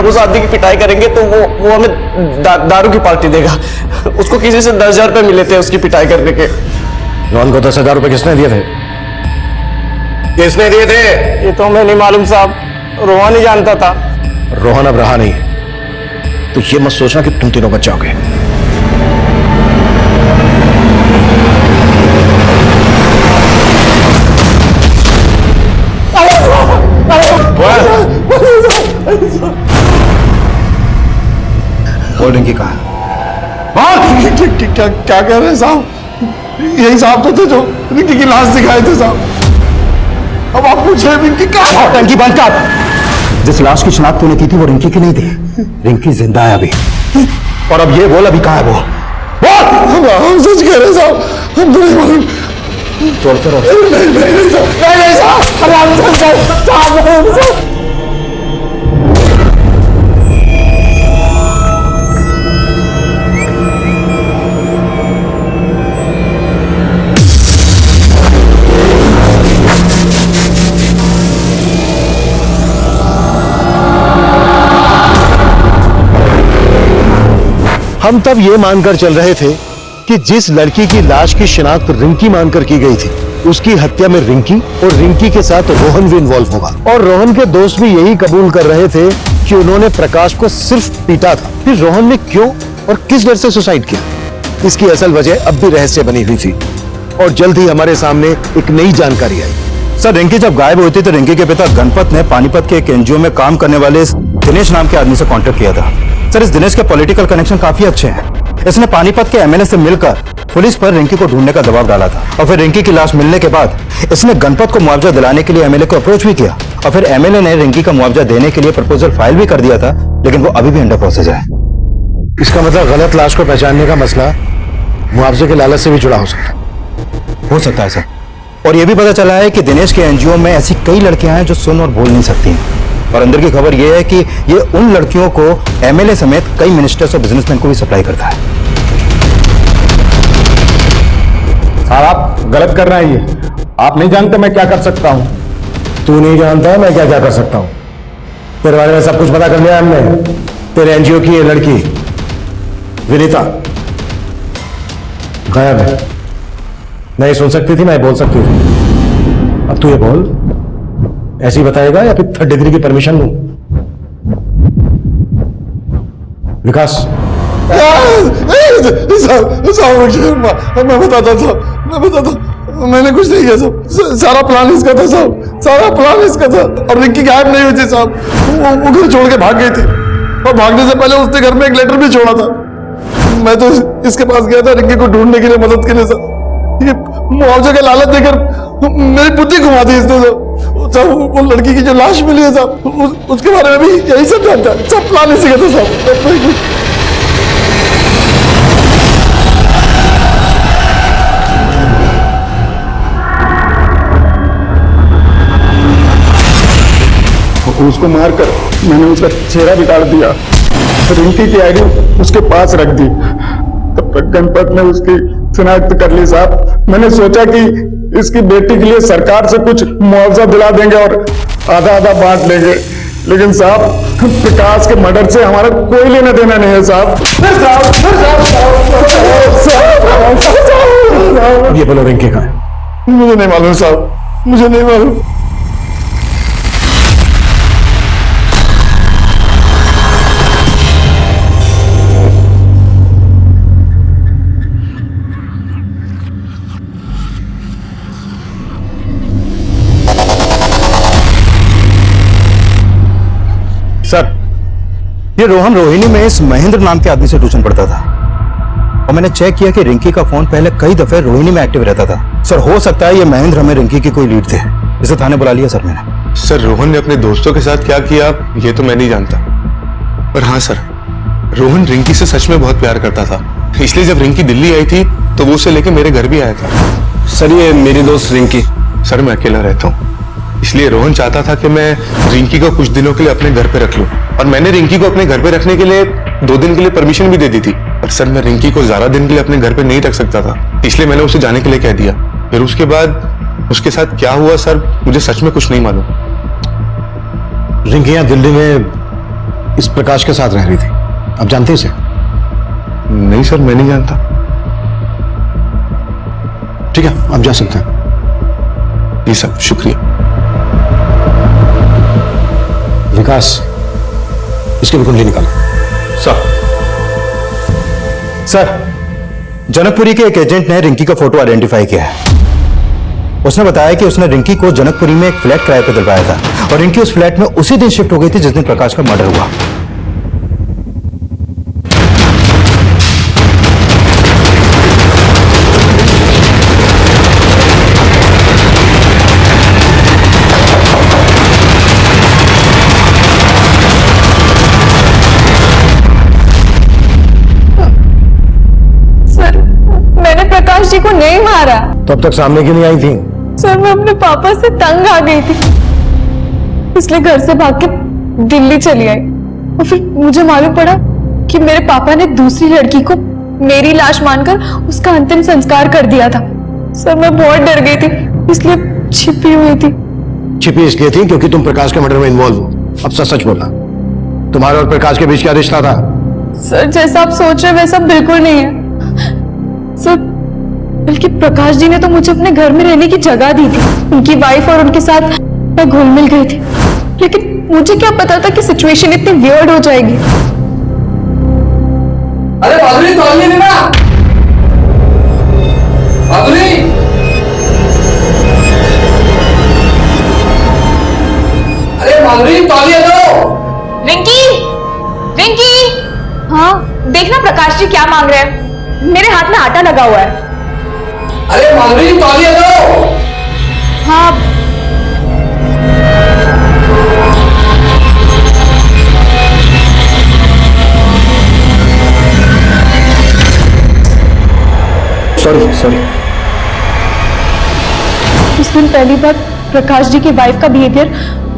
उस आदमी की पिटाई करेंगे तो वो हमें दारू की पार्टी देगा। उसको किसी से 10,000 रुपए मिले थे उसकी पिटाई करने के। रोहन को 10,000 रुपए किसने दिए थे? किसने दिए थे? ये तो हमें नहीं मालूम साहब, रोहन ही जानता था। रोहन अब रहा नहीं, तो ये मत सोचना कि तुम तीनों बच जाओगे। रिंकी कहा? क्या कह रहे हैं साहब? यही साहब तो थे जो रिंकी की लाश दिखाए थे साहब। अब आप पूछे रिंकी कहाँ? टंकी बंद कर। जिस लाश की शिनाख्त तूने की थी वो रिंकी की नहीं थी। रिंकी जिंदा है अभी। और अब ये बोल, अभी कहाँ है वो? हम सच कह रहे हैं साहब, हमको नहीं मालूम। तोड़ते रहो। नहीं साहब, अरे हम साहब। हम तब ये मानकर चल रहे थे कि जिस लड़की की लाश की शिनाख्त रिंकी मानकर की गई थी, उसकी हत्या में रिंकी और रिंकी के साथ रोहन भी इन्वॉल्व होगा। और रोहन के दोस्त भी यही कबूल कर रहे थे कि उन्होंने प्रकाश को सिर्फ पीटा था। फिर रोहन ने क्यों और किस डर से सुसाइड किया, इसकी असल वजह अब भी रहस्य बनी हुई थी और जल्द ही हमारे सामने एक नई जानकारी आई। सर, रिंकी जब गायब हुई थी तो रिंकी के पिता गणपत ने पानीपत के एक एनजीओ में काम करने वाले इस दिनेश नाम के आदमी से कांटेक्ट किया था। सर, इस दिनेश के पॉलिटिकल कनेक्शन काफी अच्छे हैं। इसने पानीपत के एमएलए से मिलकर पुलिस पर रिंकी को ढूंढने का दबाव डाला था और फिर रिंकी की लाश मिलने के बाद इसने गणपत को मुआवजा दिलाने के लिए एमएलए को अप्रोच भी किया और फिर एमएलए ने रिंकी का मुआवजा देने के लिए प्रपोजल फाइल भी कर दिया था, लेकिन वो अभी भी अंडर प्रोसेस है। इसका मतलब गलत लाश को पहचानने का मसला मुआवजे के लालच से भी जुड़ा हो सकता है सर। और ये भी पता चला है कि दिनेश के एनजीओ में ऐसी कई लड़कियां हैं जो सुन और बोल नहीं सकती और अंदर की खबर ये है कि ये उन लड़कियों को एमएलए समेत कई मिनिस्टर्स और बिजनेसमैन को भी सप्लाई करता है। साहब आप गलत कर रहे हैं, ये आप नहीं जानते मैं क्या कर सकता हूँ। तू नहीं जानता मैं क्या क्या कर सकता हूँ। तेरे बारे में सब कुछ पता कर लिया हमने। तेरे एनजीओ की ये लड़की विनीता गायब है। नहीं सुन सकती थी, मैं बोल सकती थी। अब तू ये बोल, ऐसे ही बताएगा या फिर 3rd डिग्री की परमिशन लूं? विकास साहब मैं बताता था, मैंने कुछ नहीं किया साहब। सारा प्लान इसका था साहब, सारा प्लान इसका था। और रिंकी गायब नहीं हुई थी साहब, वो घर छोड़ के भाग गई थी और भागने से पहले उसने घर में एक लेटर भी छोड़ा था। मैं तो इसके पास गया था रिंकी को ढूंढने के लिए, मदद के लिए साहब। ये मुआवजे का लालच देकर मेरी बुद्धि घुमा दी इसने साहब। वो लड़की की जो लाश मिली है साहब, उसके बारे में भी यही सब जानता है। सब प्लान इसी का था साहब। उसको मारकर मैंने उसका चेहरा भी काट दिया, रिंकी की आईडी उसके पास रख दी। तब तक गणपत ने उसकी शिनाख्त कर ली साहब। मैंने सोचा कि इसकी बेटी के लिए सरकार से कुछ मुआवजा दिला देंगे और आधा आधा बांट लेंगे, लेकिन साहब प्रकाश के मर्डर से हमारा कोई लेना देना नहीं है साहब। ये बोलो रिंकी कहाँ है? मुझे नहीं मालूम साहब, मुझे नहीं मालूम। सर, ये रोहन रोहिणी में इस महेंद्र नाम के आदमी से ट्यूशन पढ़ता था और मैंने चेक किया कि रिंकी का फोन पहले कई दफे रोहिणी में एक्टिव रहता था। सर, हो सकता है ये महेंद्र हमें रिंकी की कोई लीड थे। इसे थाने बुला लिया सर मैंने। सर, रोहन ने अपने दोस्तों के साथ क्या किया ये तो मैं नहीं जानता, पर हाँ सर, रोहन रिंकी से सच में बहुत प्यार करता था, इसलिए जब रिंकी दिल्ली आई थी तो वो उसे लेके मेरे घर भी आया था। सर, ये मेरी दोस्त रिंकी। सर, मैं अकेला रहता हूँ, इसलिए रोहन चाहता था कि मैं रिंकी को कुछ दिनों के लिए अपने घर पे रख लूं और मैंने रिंकी को अपने घर पे रखने के लिए 2 दिन के लिए परमिशन भी दे दी थी। पर सर, मैं रिंकी को ज्यादा दिन के लिए अपने घर पे नहीं रख सकता था, इसलिए मैंने उसे जाने के लिए कह दिया। फिर उसके बाद उसके साथ क्या हुआ सर, मुझे सच में कुछ नहीं मालूम। रिंकी यहाँ दिल्ली में इस प्रकाश के साथ रह रही थी, आप जानते हैं इसे? नहीं सर, मैं नहीं जानता। ठीक है, आप जा सकते हैं। जी सर, शुक्रिया। विकास, इसकी भी कुंडली निकालो। सर, जनकपुरी के एक एजेंट ने रिंकी का फोटो आइडेंटिफाई किया है। उसने बताया कि उसने रिंकी को जनकपुरी में एक फ्लैट किराए पर दिलवाया था और रिंकी उस फ्लैट में उसी दिन शिफ्ट हो गई थी जिस दिन प्रकाश का मर्डर हुआ। प्रकाश जी को नहीं मारा। तो अब तक सामने क्यों नहीं आई थी? सर मैं अपने पापा से तंग आ गई थी, इसलिए घर से भाग के दिल्ली चली आई। और फिर मुझे मालूम पड़ा कि मेरे पापा ने दूसरी लड़की को मेरी लाश मानकर उसका अंतिम संस्कार कर दिया था। सर मैं बहुत डर गई थी, इसलिए छिपी हुई थी। छिपी इसलिए थी क्योंकि तुम प्रकाश के मर्डर में इन्वॉल्व हो। अब सच सच बोलना, तुम्हारे और प्रकाश के बीच क्या रिश्ता था? सर जैसा आप सोच रहे हैं वैसा बिल्कुल नहीं है सर, बल्कि प्रकाश जी ने तो मुझे अपने घर में रहने की जगह दी थी। उनकी वाइफ और उनके साथ मैं घुल मिल गई थी, लेकिन मुझे क्या पता था कि सिचुएशन इतनी वियर्ड हो जाएगी। अरे माधुरी तौलिए नहीं ना, माधुरी। अरे माधुरी तौलिए दो। रिंकी, रिंकी। हाँ देखना प्रकाश जी क्या मांग रहे हैं, मेरे हाथ में आटा लगा हुआ है। अरे माधुरी तौलिए दो। हाँ सॉरी। उस दिन पहली बार प्रकाश जी की वाइफ का बिहेवियर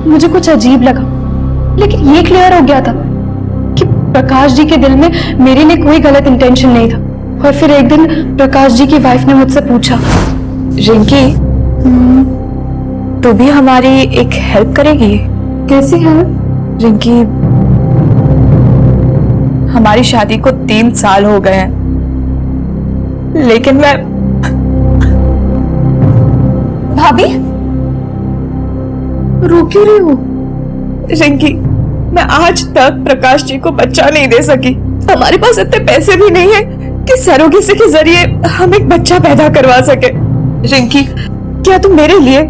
मुझे कुछ अजीब लगा, लेकिन ये क्लियर हो गया था कि प्रकाश जी के दिल में मेरे लिए कोई गलत इंटेंशन नहीं था। और फिर एक दिन प्रकाश जी की वाइफ ने मुझसे पूछा, रिंकी तू भी हमारी एक हेल्प करेगी? कैसी हेल्प? रिंकी हमारी शादी को 3 साल हो गए हैं, लेकिन मैं भाभी रो क्यों रही हूँ? रिंकी मैं आज तक प्रकाश जी को बच्चा नहीं दे सकी। हमारे पास इतने पैसे भी नहीं है कि सरोगेसी के जरिए हम एक बच्चा पैदा करवा सके। रिंकी क्या तुम मेरे लिए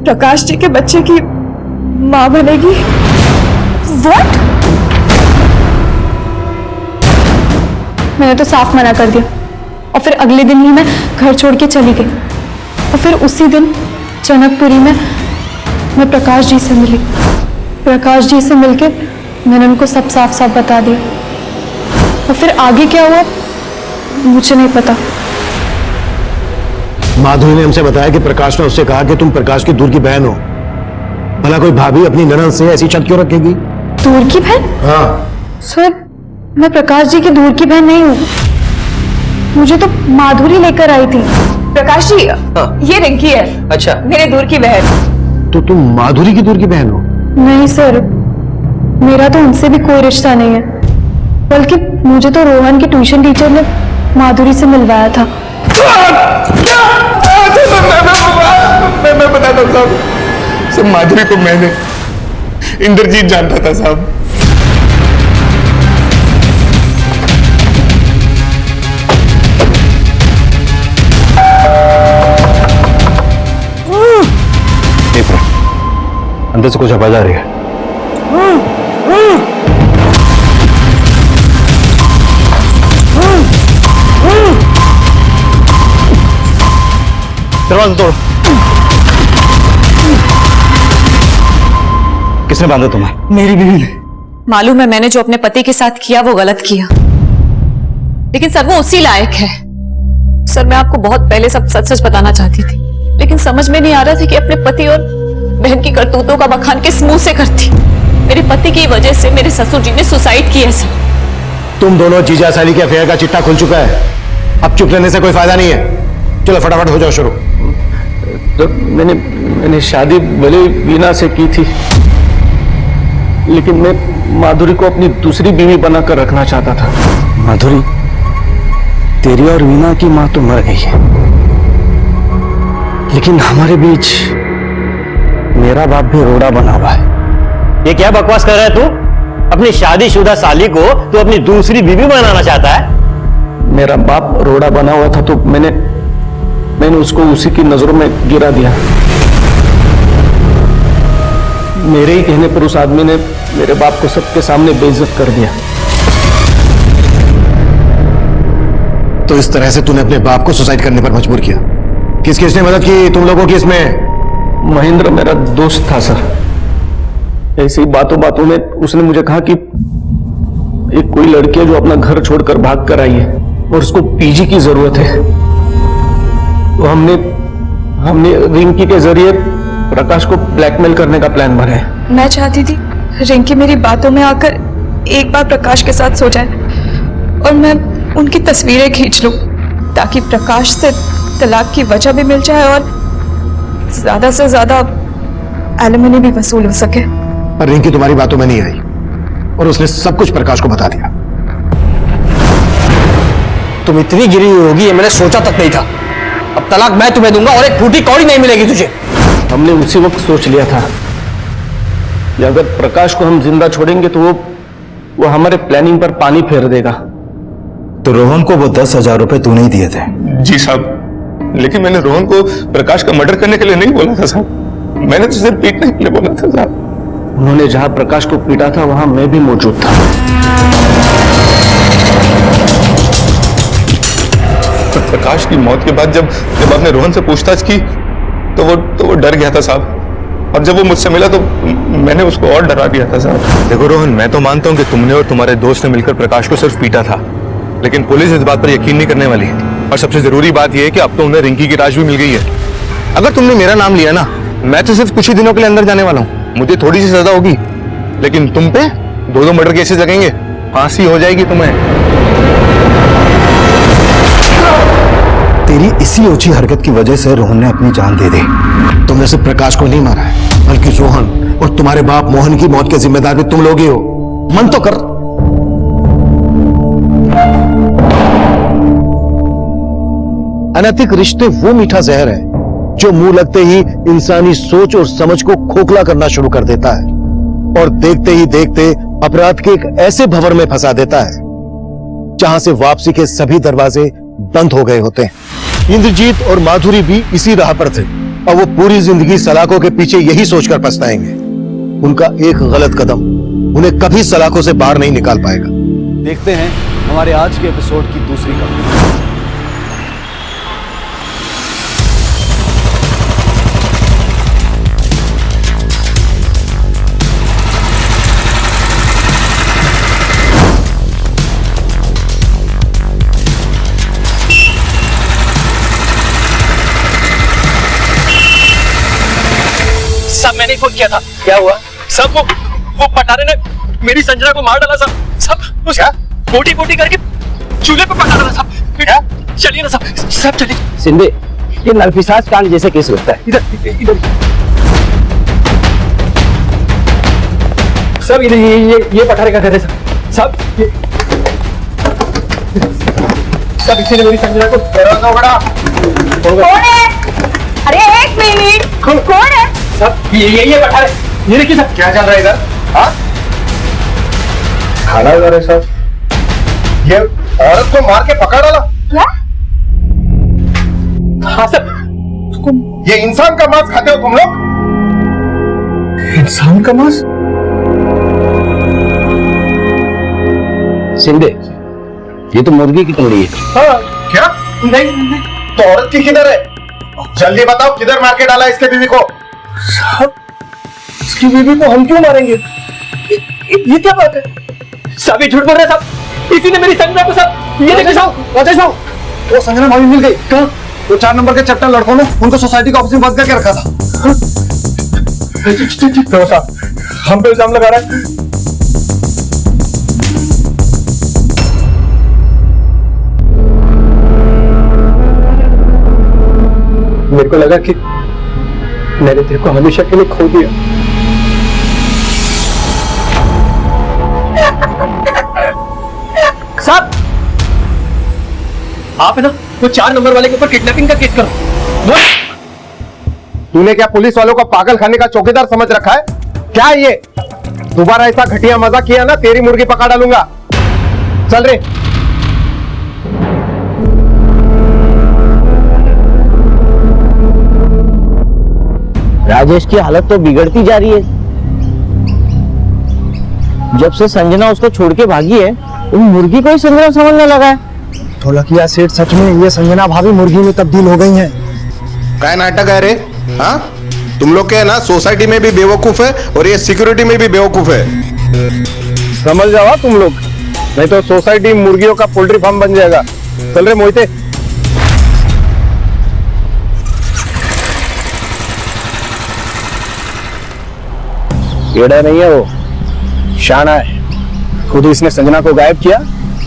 प्रकाश जी के बच्चे की माँ बनेगी? What? मैंने तो साफ मना कर दिया और फिर अगले दिन ही मैं घर छोड़ के चली गई। और फिर उसी दिन जनकपुरी में मैं प्रकाश जी से मिली। प्रकाश जी से मिलके मैंने उनको सब साफ साफ बता दिया। और फिर आगे क्या हुआ मुझे नहीं पता। माधुरी ने हमसे बताया कि प्रकाश ने उससे कहा कि तुम प्रकाश की दूर की बहन हो। भला कोई भाभी अपनी ननद से ऐसी शर्त क्यों रखेगी? दूर की बहन? हाँ सर मैं प्रकाश जी की दूर की बहन नहीं हूँ, मुझे तो माधुरी लेकर आई थी। प्रकाश जी ये रिंकी है। अच्छा मेरे दूर की बहन। तो तुम माधुरी की दूर की बहन हो? नहीं सर, मेरा तो उनसे भी कोई रिश्ता नहीं है, बल्कि मुझे तो रोहन की ट्यूशन टीचर ने माधुरी से मिलवाया था। मैं बताता हूँ साहब, सब माधुरी को मैंने इंद्रजीत जानता था साहब। अंदर से कुछ आवाज आ रही है। दरवाजा तोड़ो। किसने बांधा तुम्हें? मेरी बीवी ने। मालूम है मैंने जो अपने पति के साथ किया वो गलत किया, लेकिन सर वो उसी लायक है। सर मैं आपको बहुत पहले सब सच सच बताना चाहती थी, लेकिन समझ में नहीं आ रहा था कि अपने पति और बहन की करतूतों का बखान किस मुंह से करती। मेरे पति की वजह से मेरे ससुर जी ने सुसाइड की है सर। तुम दोनों जीजा साली के अफेयर का चिट्टा खुल चुका है, अब चुप रहने से कोई फायदा नहीं है। चलो फटाफट हो जाओ शुरू। तो मैंने शादी भले वीना से की थी, लेकिन मैं माधुरी को अपनी दूसरी बीवी बनाकर रखना चाहता था। माधुरी, तेरी और वीना की माँ तो मर गई है, लेकिन हमारे बीच मेरा बाप भी रोड़ा बना हुआ है। ये क्या बकवास कर रहा है तू? अपनी शादीशुदा साली को तू अपनी दूसरी बीवी बनाना चाहता है? मेरा बाप रोड़ा बना हुआ था तो मैंने उसको उसी की नजरों में गिरा दिया। मेरे ही कहने पर उस आदमी ने मेरे बाप को सबके सामने बेइज्जत कर दिया। तो इस तरह से तूने अपने बाप को सुसाइड करने पर मजबूर किया। किसने मदद की तुम लोगों की इसमें? महेंद्र मेरा दोस्त था सर। ऐसी बातों बातों में उसने मुझे कहा कि एक कोई लड़की है जो अपना घर छोड़कर भाग कर आई है और उसको पीजी की जरूरत है। तो हमने रिंकी के जरिए प्रकाश को ब्लैकमेल करने का प्लान बनाया। मैं चाहती थी रिंकी मेरी बातों में आकर एक बार प्रकाश के साथ सो जाए और मैं उनकी तस्वीरें खींच लूं ताकि प्रकाश से तलाक की वजह भी मिल जाए और ज्यादा से ज्यादा एलिमनी भी वसूल हो सके। पर रिंकी तुम्हारी बातों में नहीं आई और उसने सब कुछ प्रकाश को बता दिया। तुम इतनी गिरी हुई होगी ये मैंने सोचा तक नहीं था। अब तलाक मैं तुम्हें दूंगा और एक फूटी कौड़ी नहीं मिलेगी तुझे। हमने उसी वक्त सोच लिया था कि अगर प्रकाश को हम जिंदा छोड़ेंगे तो वो हमारे प्लानिंग पर पानी फेर देगा। तो रोहन को वो 10,000 रुपए तूने ही दिए थे? जी साहब, लेकिन मैंने रोहन को प्रकाश का मर्डर करने के लिए नहीं बोला था साहब, मैंने तो सिर्फ पीटने के लिए बोला था साहब। उन्होंने जहां प्रकाश को पीटा था वहां मैं भी मौजूद था। प्रकाश की मौत के बाद जब आपने रोहन से पूछताछ की तो वो डर गया था साहब, और जब वो मुझसे मिला तो मैंने उसको और डरा दिया था साहब। देखो रोहन, मैं तो मानता हूं कि तुमने और तुम्हारे दोस्त ने मिलकर प्रकाश को सिर्फ पीटा था, लेकिन पुलिस इस बात पर यकीन नहीं करने वाली। और सबसे जरूरी बात यह है कि अब तो उन्हें रिंकी की लाश भी मिल गई है। अगर तुमने मेरा नाम लिया ना, मैं तो सिर्फ कुछ ही दिनों के लिए अंदर जाने वाला हूं, मुझे थोड़ी सी सजा होगी, लेकिन तुम पे 2-2 मर्डर केसेस लगेंगे, फांसी हो जाएगी तुम्हें। तेरी इसी ऊंची हरकत की वजह से रोहन ने अपनी जान दे दी। तुमने सिर्फ प्रकाश को नहीं मारा है, बल्कि रोहन और तुम्हारे बाप मोहन की मौत के जिम्मेदार भी तुम लोग ही हो। मन तो कर। अनैतिक रिश्ते वो मीठा जहर है जो मुंह लगते ही इंसानी सोच और समझ को खोखला करना शुरू कर देता है और देखते ही देखते अपराध के एक ऐसे भंवर में फंसा देता है जहां से वापसी के सभी दरवाजे बंद हो गए होते हैं। इंद्रजीत और माधुरी भी इसी राह पर थे और वो पूरी जिंदगी सलाखों के पीछे यही सोचकर पछताएंगे। उनका एक गलत कदम उन्हें कभी सलाखों से बाहर नहीं निकाल पाएगा। देखते हैं हमारे आज के एपिसोड की दूसरी कहानी। सब मैंने फोन किया था। क्या हुआ? सब वो पटारे ने मेरी संजना को मार डाला सब। सब उसका बोटी करके चूल्हे पे पटा डाला सब। चलिए ना सब चलिए। सिंधे, ये नरपिशाच कांड जैसे केस लगता है। इधर सब ये पटारे का घर है सब सब इसी ने मेरी संजना को डराना बड़ा। कौन है? अरे एक मिनट, कौन है? सब ये पटारे, ये देखिए सब क्या चल रहा है इधर। हाँ खाना इधर है साहब, ये औरत को मार के पकड़ डाला। क्या? हाँ सर, ये इंसान का मांस खाते हो तुम लोग? इंसान का मांस? सिंधे, ये तो मुर्गी की तोड़ी है। हाँ, क्या? नहीं तो औरत की किधर है? जल्दी बताओ किधर मार के डाला इसके बीवी को? साहब, इसकी बीवी को हम क्यों मारेंगे? ये क्या बात है? सब झूठ बोल रहे हैं साहब, इसी ने मेरी संजना को सब। ये देखो साहब, राजेश भाऊ, वो संजना भाभी मिल गई। कहाँ? वो 4 नंबर के चट्टा लड़कों ने उनको सोसाइटी के ऑफिस में बंद करके रखा था। तो साहब, हम पे इल्जाम लगा रहा है। मेरे को लगा कि मैंने तेरे को हमेशा के लिए खो दिया। साहब, आप है ना वो 4 नंबर वाले के ऊपर किडनैपिंग का केस करो। तूने क्या पुलिस वालों को पागल खाने का चौकीदार समझ रखा है? क्या ये दोबारा ऐसा घटिया मजा किया ना, तेरी मुर्गी पका डालूंगा। चल रे। राजेश की हालत तो बिगड़ती जा रही है। जब से संजना उसको छोड़ के भागी है, वो मुर्गी को ही संजना समझने लगा है। ढोलकिया सेठ, सच में ये संजना भाभी मुर्गी में तब्दील हो गई हैं। क्या नाटक है रे? हाँ, तुम लोग के ना सोसाइटी में भी बेवकूफ है और ये सिक्योरिटी में भी बेवकूफ है। समझ जाओ तुम लोग, नहीं तो सोसाइटी मुर्गियों का पोल्ट्री फार्म बन जाएगा। चल रे मोहिते। टेढ़ा नहीं है वो, शाना है। खुद ही इसने संजना को गायब किया,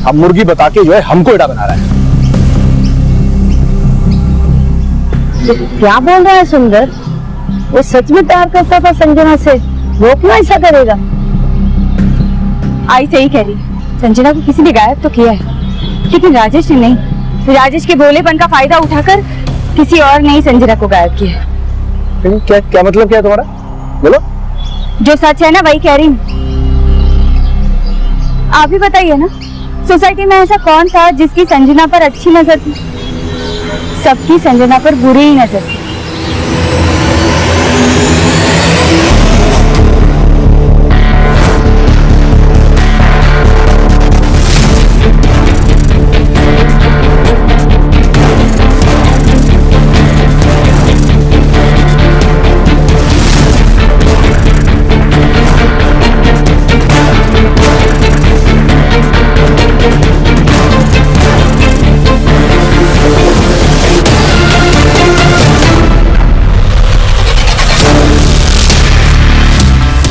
अब मुर्गी बता के जो है हमको एड़ा बना रहा है। क्या बोल रहा है सुंदर? वो सच में प्यार करता था संजना से, वो क्यों ऐसा करेगा? आई सही कह रही, संजना को किसी ने गायब तो किया है, लेकिन राजेश ने नहीं। राजेश के भोलेपन का फायदा उठाकर किसी और ने ही संजना को गायब किया है। क्या क्या मतलब क्या तुम्हारा? बोलो। जो सच है ना वही कह रही हूँ। आप ही बताइए ना, सोसाइटी में ऐसा कौन था जिसकी संजना पर अच्छी नजर थी? सबकी संजना पर बुरी ही नजर थी।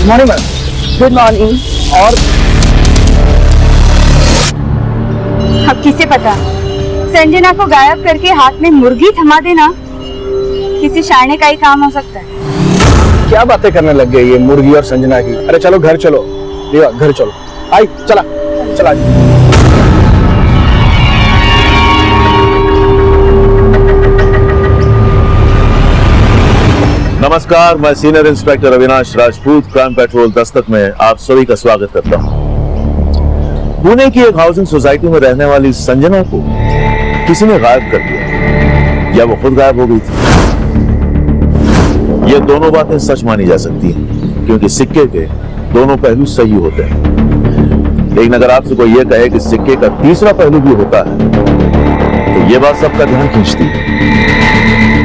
Morning madam. Good morning. और अब किसे पता, संजना को गायब करके हाथ में मुर्गी थमा देना किसी शायने का ही काम हो सकता है। क्या बातें करने लग गई ये मुर्गी और संजना की? अरे चलो घर चलो, देवा घर चलो। आई चला चला। नमस्कार, मैं senior inspector Avinash Rajput, crime petrol Dastak में आप सभी का स्वागत करता हूं। पुणे की एक हाउसिंग सोसाइटी में रहने वाली संजना को किसी ने गायब कर दिया, या वो खुद गायब हो गई थी। ये दोनों बातें सच मानी जा सकती हैं, क्योंकि सिक्के के दोनों पहलू सही होते हैं। लेकिन अगर आपसे कोई ये कहे कि सिक्के का तीसरा पहलू भी होता है, तो ये बात सबका ध्यान खींचती है।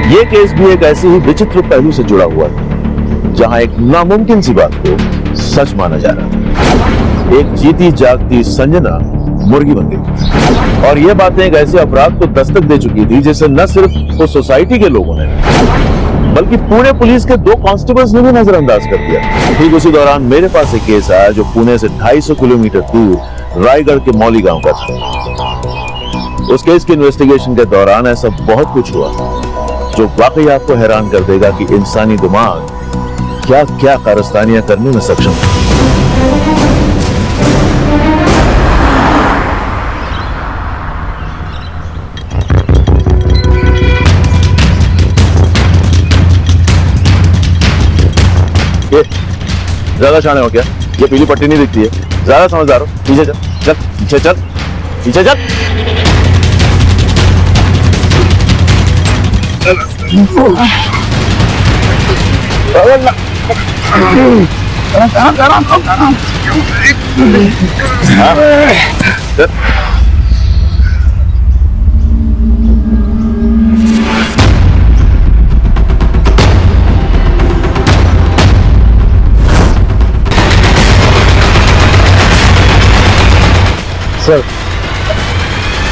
ये केस भी एक ऐसे ही विचित्र पहलू से जुड़ा हुआ था, जहां एक नामुमकिन सी बात को सच माना जा रहा था। एक जीती जागती संजना मुर्गी बन गई, और ये बातें एक ऐसे अपराध को दस्तक दे चुकी थी जिसे न सिर्फ उस सोसाइटी के लोगों ने, बल्कि पुणे पुलिस के 2 कांस्टेबल्स ने भी नजरअंदाज कर दिया। ठीक उसी दौरान मेरे पास एक केस आया जो पुणे से 250 किलोमीटर दूर रायगढ़ के मौली गांव का था। उस केस की इन्वेस्टिगेशन के दौरान ऐसा बहुत कुछ हुआ जो वाकई आपको हैरान कर देगा कि इंसानी दिमाग क्या क्या कारस्तानियां करने में सक्षम है। ज्यादा शाने हो क्या? ये पीली पट्टी नहीं दिखती है, ज्यादा समझदार हो। पीछे चल, चल पीछे चल, पीछे चल। सर,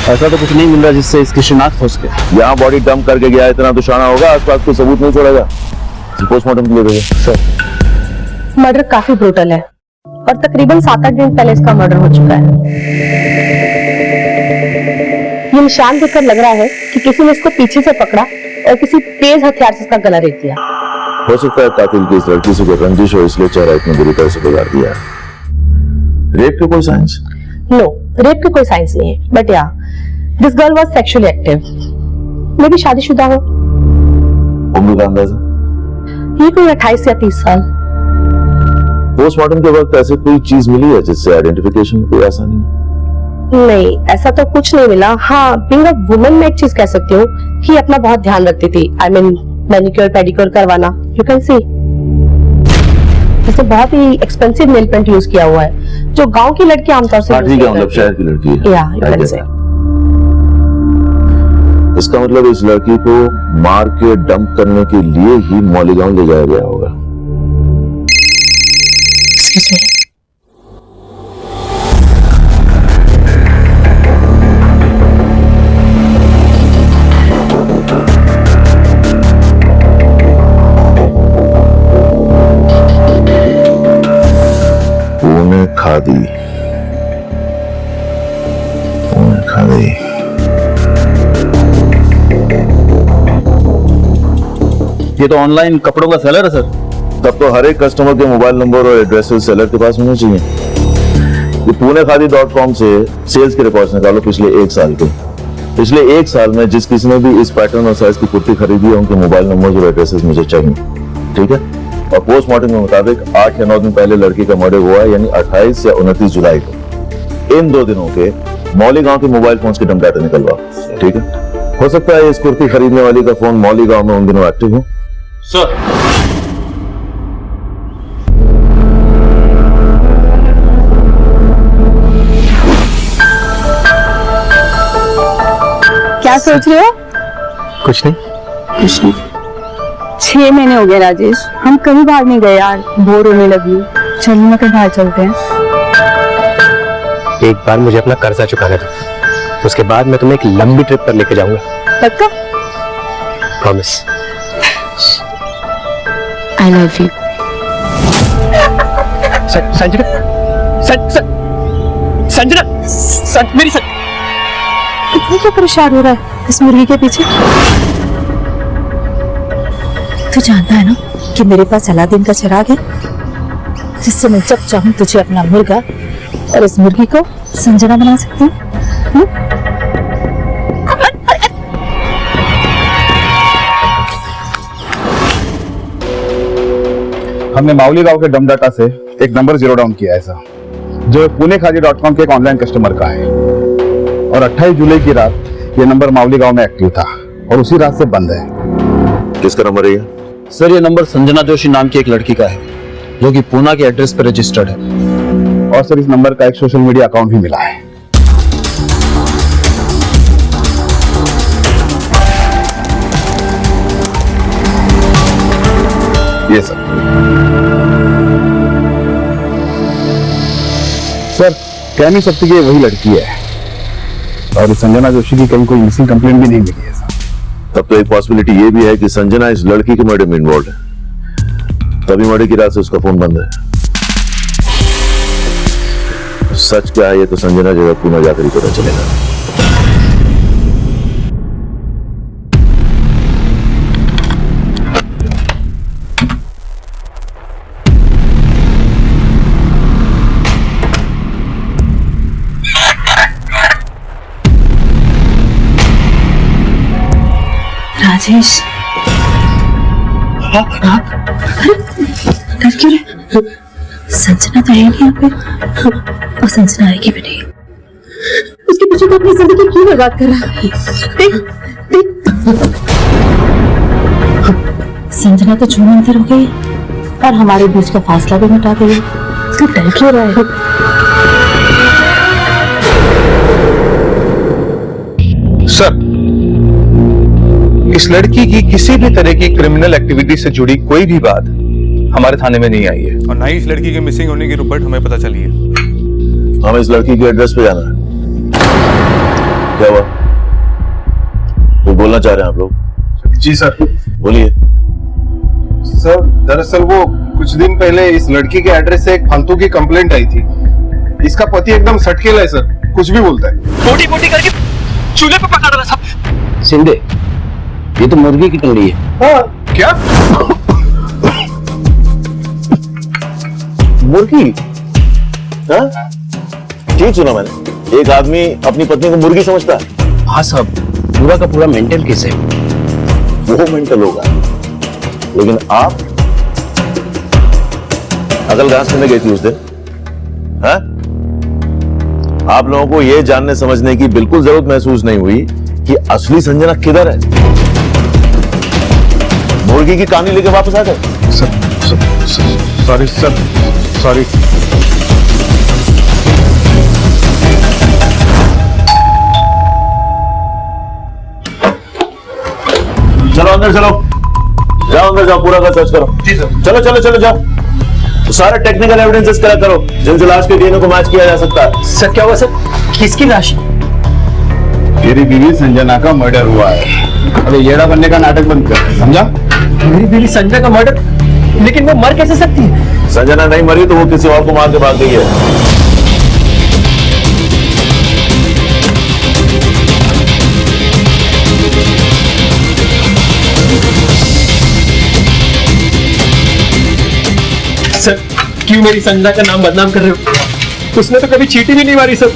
ऐसा तो कुछ नहीं मिल रहा जिससे इसकी शिनाख्त हो सके। यहाँ बॉडी डंप करके गया, इतना तो शाना होगा, आसपास कोई सबूत नहीं छोड़ेगा। पोस्टमार्टम के लिए भेजो। सर, मर्डर काफी ब्रूटल है और तकरीबन 7-8 दिन पहले इसका मर्डर हो चुका है। ये निशान देखकर लग रहा है कि किसी ने इसको पीछे से पकड़ा और किसी तेज हथियार से इसका गला रेत दिया। हो सकता है कातिल की इस लड़की से कोई रंजिश हो, इसलिए चेहरा इतनी बुरी तरह से बिगाड़ दिया। रेप के कोई साइंस? नो, रेप के कोई साइंस नहीं है, but yeah this girl was sexually active. मे भी शादीशुदा हो। उम्र का अंदाजा? ये कोई 28 या 30 साल। पोस्टमार्टम के वक्त ऐसे कोई चीज मिली है जिससे आइडेंटिफिकेशन में कोई आसानी हो? नहीं, ऐसा तो कुछ नहीं मिला। हाँ, बीइंग अ वुमन मैं एक चीज कह सकती हूँ कि अपना बहुत ध्यान रखती थी। आई मीन मैनिक्योर पेडिक्योर करवाना। यू कैन सी इसने बहुत ही एक्सपेंसिव नेल पेंट यूज किया हुआ है, जो गांव की लड़की आमतौर से ठीक है, मतलब शहर की लड़की है। या यू कैन से। इसका मतलब इस लड़की को मार के डंप करने के लिए ही मौली गांव ले जाया गया होगा। Excuse me. खा गई। ये तो ऑनलाइन कपड़ों का सेलर है सर। तब तो हर एक कस्टमर के मोबाइल नंबर और एड्रेसेस सेलर के पास होने चाहिए। ये punekhadi.com से सेल्स के रिकॉर्ड्स निकालो पिछले 1 साल के। पिछले 1 साल में जिस किसी ने भी इस पैटर्न और साइज की कुर्ती खरीदी है उनके मोबाइल नंबर और एड्रेसेस मुझे चाहिए, ठीक है? और पोस्टमार्टम के मुताबिक 8 या 9 दिन पहले लड़की का मर्डर हुआ है, यानी 28 या 29 जुलाई को। इन 2 दिनों के मौली गांव के मोबाइल फोन के डम डाटा निकलवा, ठीक है? हो सकता है इस कुर्ती खरीदने वाली का फोन मौली गांव में उन दिनों एक्टिव हो। सर क्या सोच रहे हो? कुछ नहीं। कुछ नहीं। 6 महीने हो गए राजेश, हम कभी बाहर नहीं गए यार, बोर होने लगी। चलो ना कहीं बाहर चलते हैं। एक बार मुझे अपना कर्जा चुकाने दो, उसके बाद मैं तुम्हें एक लंबी ट्रिप पर लेके जाऊंगा। पक्का? Promise. I love you. Sanjana, Sanjana, मेरी इतनी क्यों परेशान हो रहा है इस मुर्गी के पीछे? तू जानता है ना कि मेरे पास अलादीन का चिराग है, जिससे मैं जब चाहूं तुझे अपना मुर्गा और इस मुर्गी को संजना बना सकती हूँ। हमने माउली गांव के डम डाटा से एक नंबर 0 डाउन किया है सर, जो punekhadi.com के एक ऑनलाइन कस्टमर का है। और 28 जुलाई की रात ये नंबर माउली गांव में एक्टिव था और उसी रात से बंद है। किसका नंबर है ये? सर ये नंबर संजना जोशी नाम की एक लड़की का है, जो कि पूना के एड्रेस पर रजिस्टर्ड है। और सर इस नंबर का एक सोशल मीडिया अकाउंट भी मिला है। ये सर कह नहीं सकते कि ये वही लड़की है, और इस संजना जोशी की कहीं कोई मिसिंग कंप्लेंट भी नहीं मिली है सर। तब तो एक पॉसिबिलिटी ये भी है कि संजना इस लड़की के मर्डर में इन्वॉल्व है, तभी मर्डर की रात से उसका फोन बंद है। सच क्या है ये तो संजना जगह पूना जाकर ही पता चलेगा। राजेश, डर क्यों रहे? संजना तो है नहीं यहाँ पे, और संजना आएगी भी नहीं। उसके पीछे तो अपनी जिंदगी क्यों बर्बाद कर रहा है? देख, संजना तो झूम अंतर हो गई और हमारे बीच का फासला भी मिटा गई। तो डर क्यों रहा है? सर, इस लड़की की किसी भी तरह की क्रिमिनल एक्टिविटी से जुड़ी कोई भी बात हमारे थाने में नहीं आई है, और ना ही इस लड़की के मिसिंग होने की रिपोर्ट हमें पता चली है। हमें इस लड़की के एड्रेस पे जाना है। क्या हुआ? वो बोलना चाह रहे हैं आप लोग? जी सर। बोलिए। सर दरअसल वो कुछ दिन पहले इस लड़की के एड्रेस से एक फालतू की कंप्लेंट आई थी। इसका पति एकदम सटकेला है सर, कुछ भी बोलता है। मोटी मोटी करके चूल्हे पे पका डाला साहब। सिंधे, ये तो मुर्गी की टंगड़ी है। हाँ, क्या? मुर्गी? हाँ? ठीक सुना मैंने, एक आदमी अपनी पत्नी को मुर्गी समझता है। हाँ साहब, पूरा का पूरा मेंटल केस है। वो मेंटल होगा, लेकिन आप अकल घास करने गई थी उस दिन? हाँ? आप लोगों को यह जानने समझने की बिल्कुल जरूरत महसूस नहीं हुई कि असली संजना किधर है? मुर्गी की कहानी लेके वापस आ गए। Sorry sir, sorry. चलो अंदर चलो, जाओ अंदर जाओ, पूरा का सर्च करो। जी सर। चलो चलो चलो जाओ, तो सारे टेक्निकल एविडेंसेस कलेक्ट करो जिनसे लाश के डीएनए को मैच किया जा सकता है। सर क्या हुआ सर? किसकी लाश? मेरी बीवी संजना का मर्डर हुआ है। अबे येड़ा बनने का नाटक बंद कर, समझा? मेरी बीवी संजना का मर्डर? लेकिन वो मर कैसे सकती है? संजना नहीं मरी तो वो किसी और को मार के भाग गई है। सर क्यों मेरी संजना का नाम बदनाम कर रहे हो? उसने तो कभी चींटी भी नहीं मारी सर।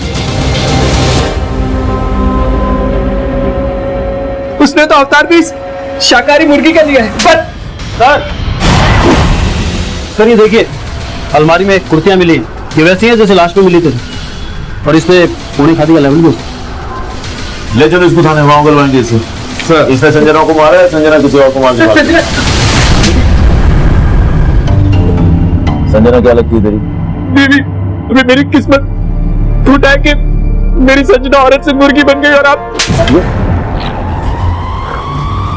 उसने तो अवतार भी शाकाहारी मुर्गी का लिया है। पर सर ये देखिए, अलमारी में कुर्तियां मिली, ये वैसी हैं जैसे लास्ट में मिली थी, और इसमें पूरी खादी का लेवल भी। ले चलो इसको थाने, वहां करवाएंगे इससे। सर इसने संजना को मारा है, संजना किसी और को मार दिया। संजना क्या लगती है तेरी? बीवी। अभी मेरी किस्मत टूटा है कि मेरी संजना औरत से मुर्गी बन गई। और आप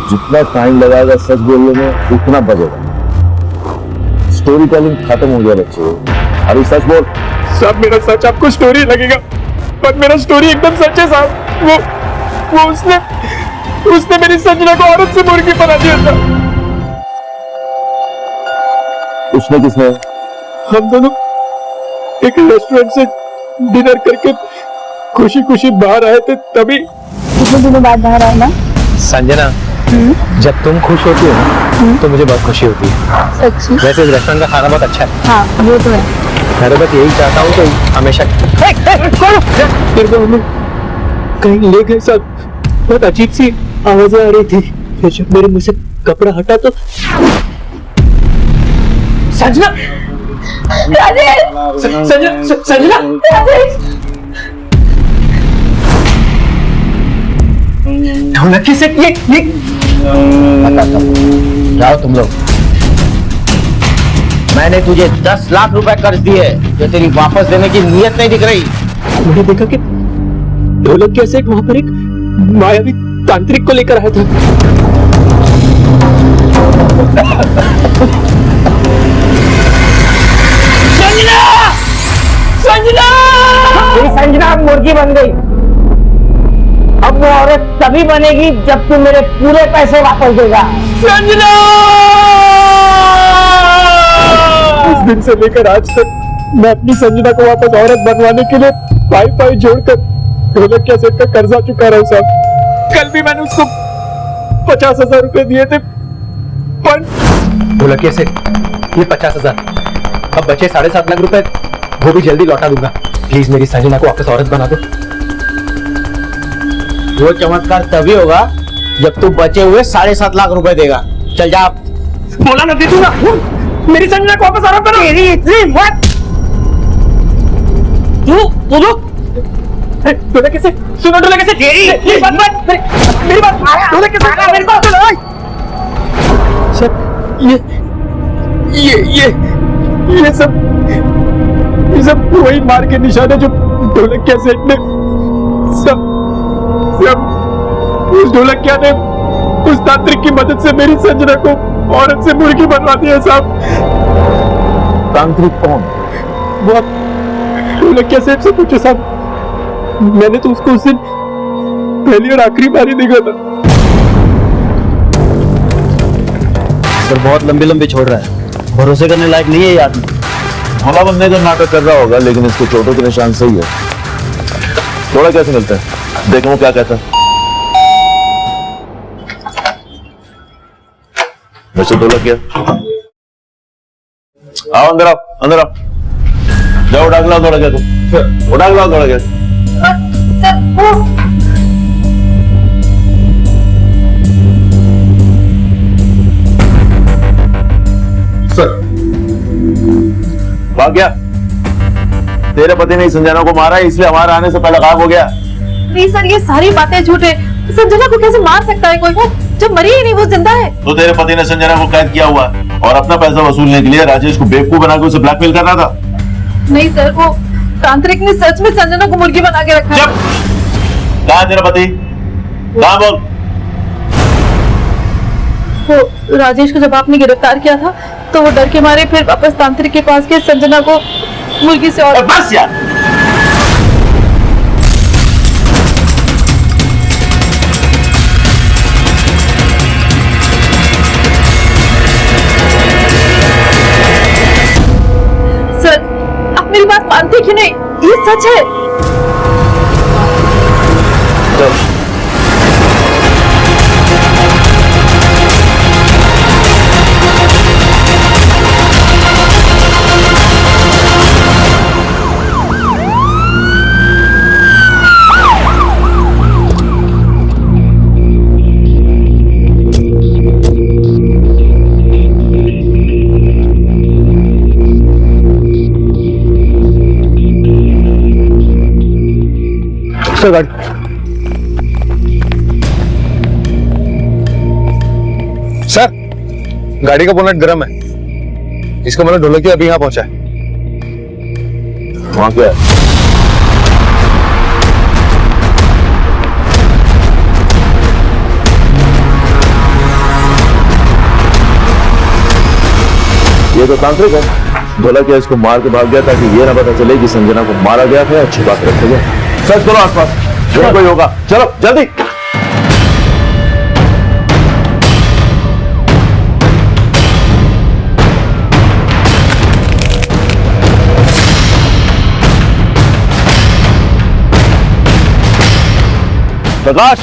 जितना टाइम लगाएगा सच बोलने में उतना बचेगा। स्टोरी टेलिंग खत्म हो गया बच्चे, अभी सच बोल। साहब मेरा सच आपको स्टोरी लगेगा, पर मेरा स्टोरी एकदम सच है साहब। वो उसने मेरी संजना को औरत से मुर्गी बना दिया था। उसने किसने? हम दोनों एक रेस्टोरेंट से डिनर करके खुशी खुशी बाहर आए थे, तभी। कितने दिनों बाद बाहर आए ना? संजना, जब तुम खुश होती हो ना तो मुझे बहुत खुशी होती है। सच्ची? वैसे इस रेस्टोरेंट का खाना बहुत अच्छा है। हाँ वो तो है। मैं तो बस यही चाहता हूँ कि हमेशा फिर वो हमें कहीं ले गए साहब। बहुत अजीब सी आवाजें आ रही थी, फिर जब मेरे मुंह से कपड़ा हटा तो संजना, संजना, ढोलकी से ये जाओ तुम लोग। मैंने तुझे 10 लाख रुपए कर्ज दिए, जो तेरी वापस देने की नीयत नहीं दिख रही। मैंने देखा कि ढोलक के सेठ वहां पर एक मायावी तांत्रिक को लेकर आया था। संजना! संजना! मेरी संजना अब मुर्गी बन गई। अब वो औरत तभी बनेगी जब तू मेरे पूरे पैसे वापस देगा। संजना! उस दिन से लेकर आज तक मैं अपनी संजना को वापस औरत बनवाने के लिए पाई जोड़कर ढोलक के सेठ का कर्जा चुका रहा हूं साहब। कल भी मैंने उसको 50,000 रुपए दिए थे, पर ढोलक के सेठ ये 50,000, अब बचे 7.5 लाख रुपए, वो भी जल्दी लौटा दूंगा। प्लीज मेरी संजना को वापस औरत बना दो। वो चमत्कार तभी होगा जब तू बचे हुए 7.5 लाख रुपए देगा। चल जा। बोला ना दे दूंगा। मेरी संजना को वापस औरत बना। तेरी इतनी मत। तू ढोलक कैसे सुनो, ढोलक कैसे मेरी बात ढोलक कैसे मेरी बात सुनो। सर ये सब वही मार के निशान है जो ढोलक के सेठ ने सब उस ढोलकिया ने उस तांत्रिक की मदद से मेरी संजना को औरत से मुर्गी बनवा दिया साहब। तांत्रिक कौन? वो ढोलकिया सेठ से पूछो साहब, मैंने तो उसको उस दिन पहली और आखिरी बारी देखा था। सर बहुत लंबी छोड़ रहा है, भरोसे करने लायक नहीं है ये आदमी। भोला बनने का नाटक कर रहा होगा, लेकिन इसके चोटों के निशान सही है। थोड़ा कैसे मिलता है, देखो वो क्या कहता है। वैसे ढोलक क्या? आओ अंदर आओ, अंदर आओ। जाओ उठा के लाओ थोड़ा क्या, तुम उठा के लाओ थोड़ा क्या। सर भाग गया? तेरे पति ने संजना को मारा है, इसलिए हमारे आने से पहले गायब हो गया। नहीं सर, ये सारी बातें झूठ है। संजना को कैसे मार सकता है कोई? वो जब मरी ही नहीं, वो जिंदा है। तो तेरे पति ने संजना को कैद किया हुआ है और अपना पैसा वसूलने के लिए राजेश को बेवकूफ बनाकर उसे ब्लैकमेल कर रहा था। नहीं सर, वो तांत्रिक ने सच में संजना को मुर्गी बना के रखा है। कहाँ तेरा पति? कहाँ बोल? वो राजेश को जब आपने गिरफ्तार किया था तो वो डर के मारे फिर वापस तांत्रिक के पास गए संजना को मुर्गी से। और बस यार, सर आप मेरी बात मानते कि नहीं? ये सच है। चल गाड़ी। सर, गाड़ी का बोनट गर्म है। इसका मतलब ढोलकिया अभी यहाँ पहुंचा है। वहां क्या है? ये तो तांत्रिक है। ढोलकिया इसको मार के भाग गया ताकि ये ना पता चले कि संजना को मारा गया था और छिपा के रखा गया। सर्च करो आसपास, जो कोई होगा। चलो जल्दी। प्रकाश,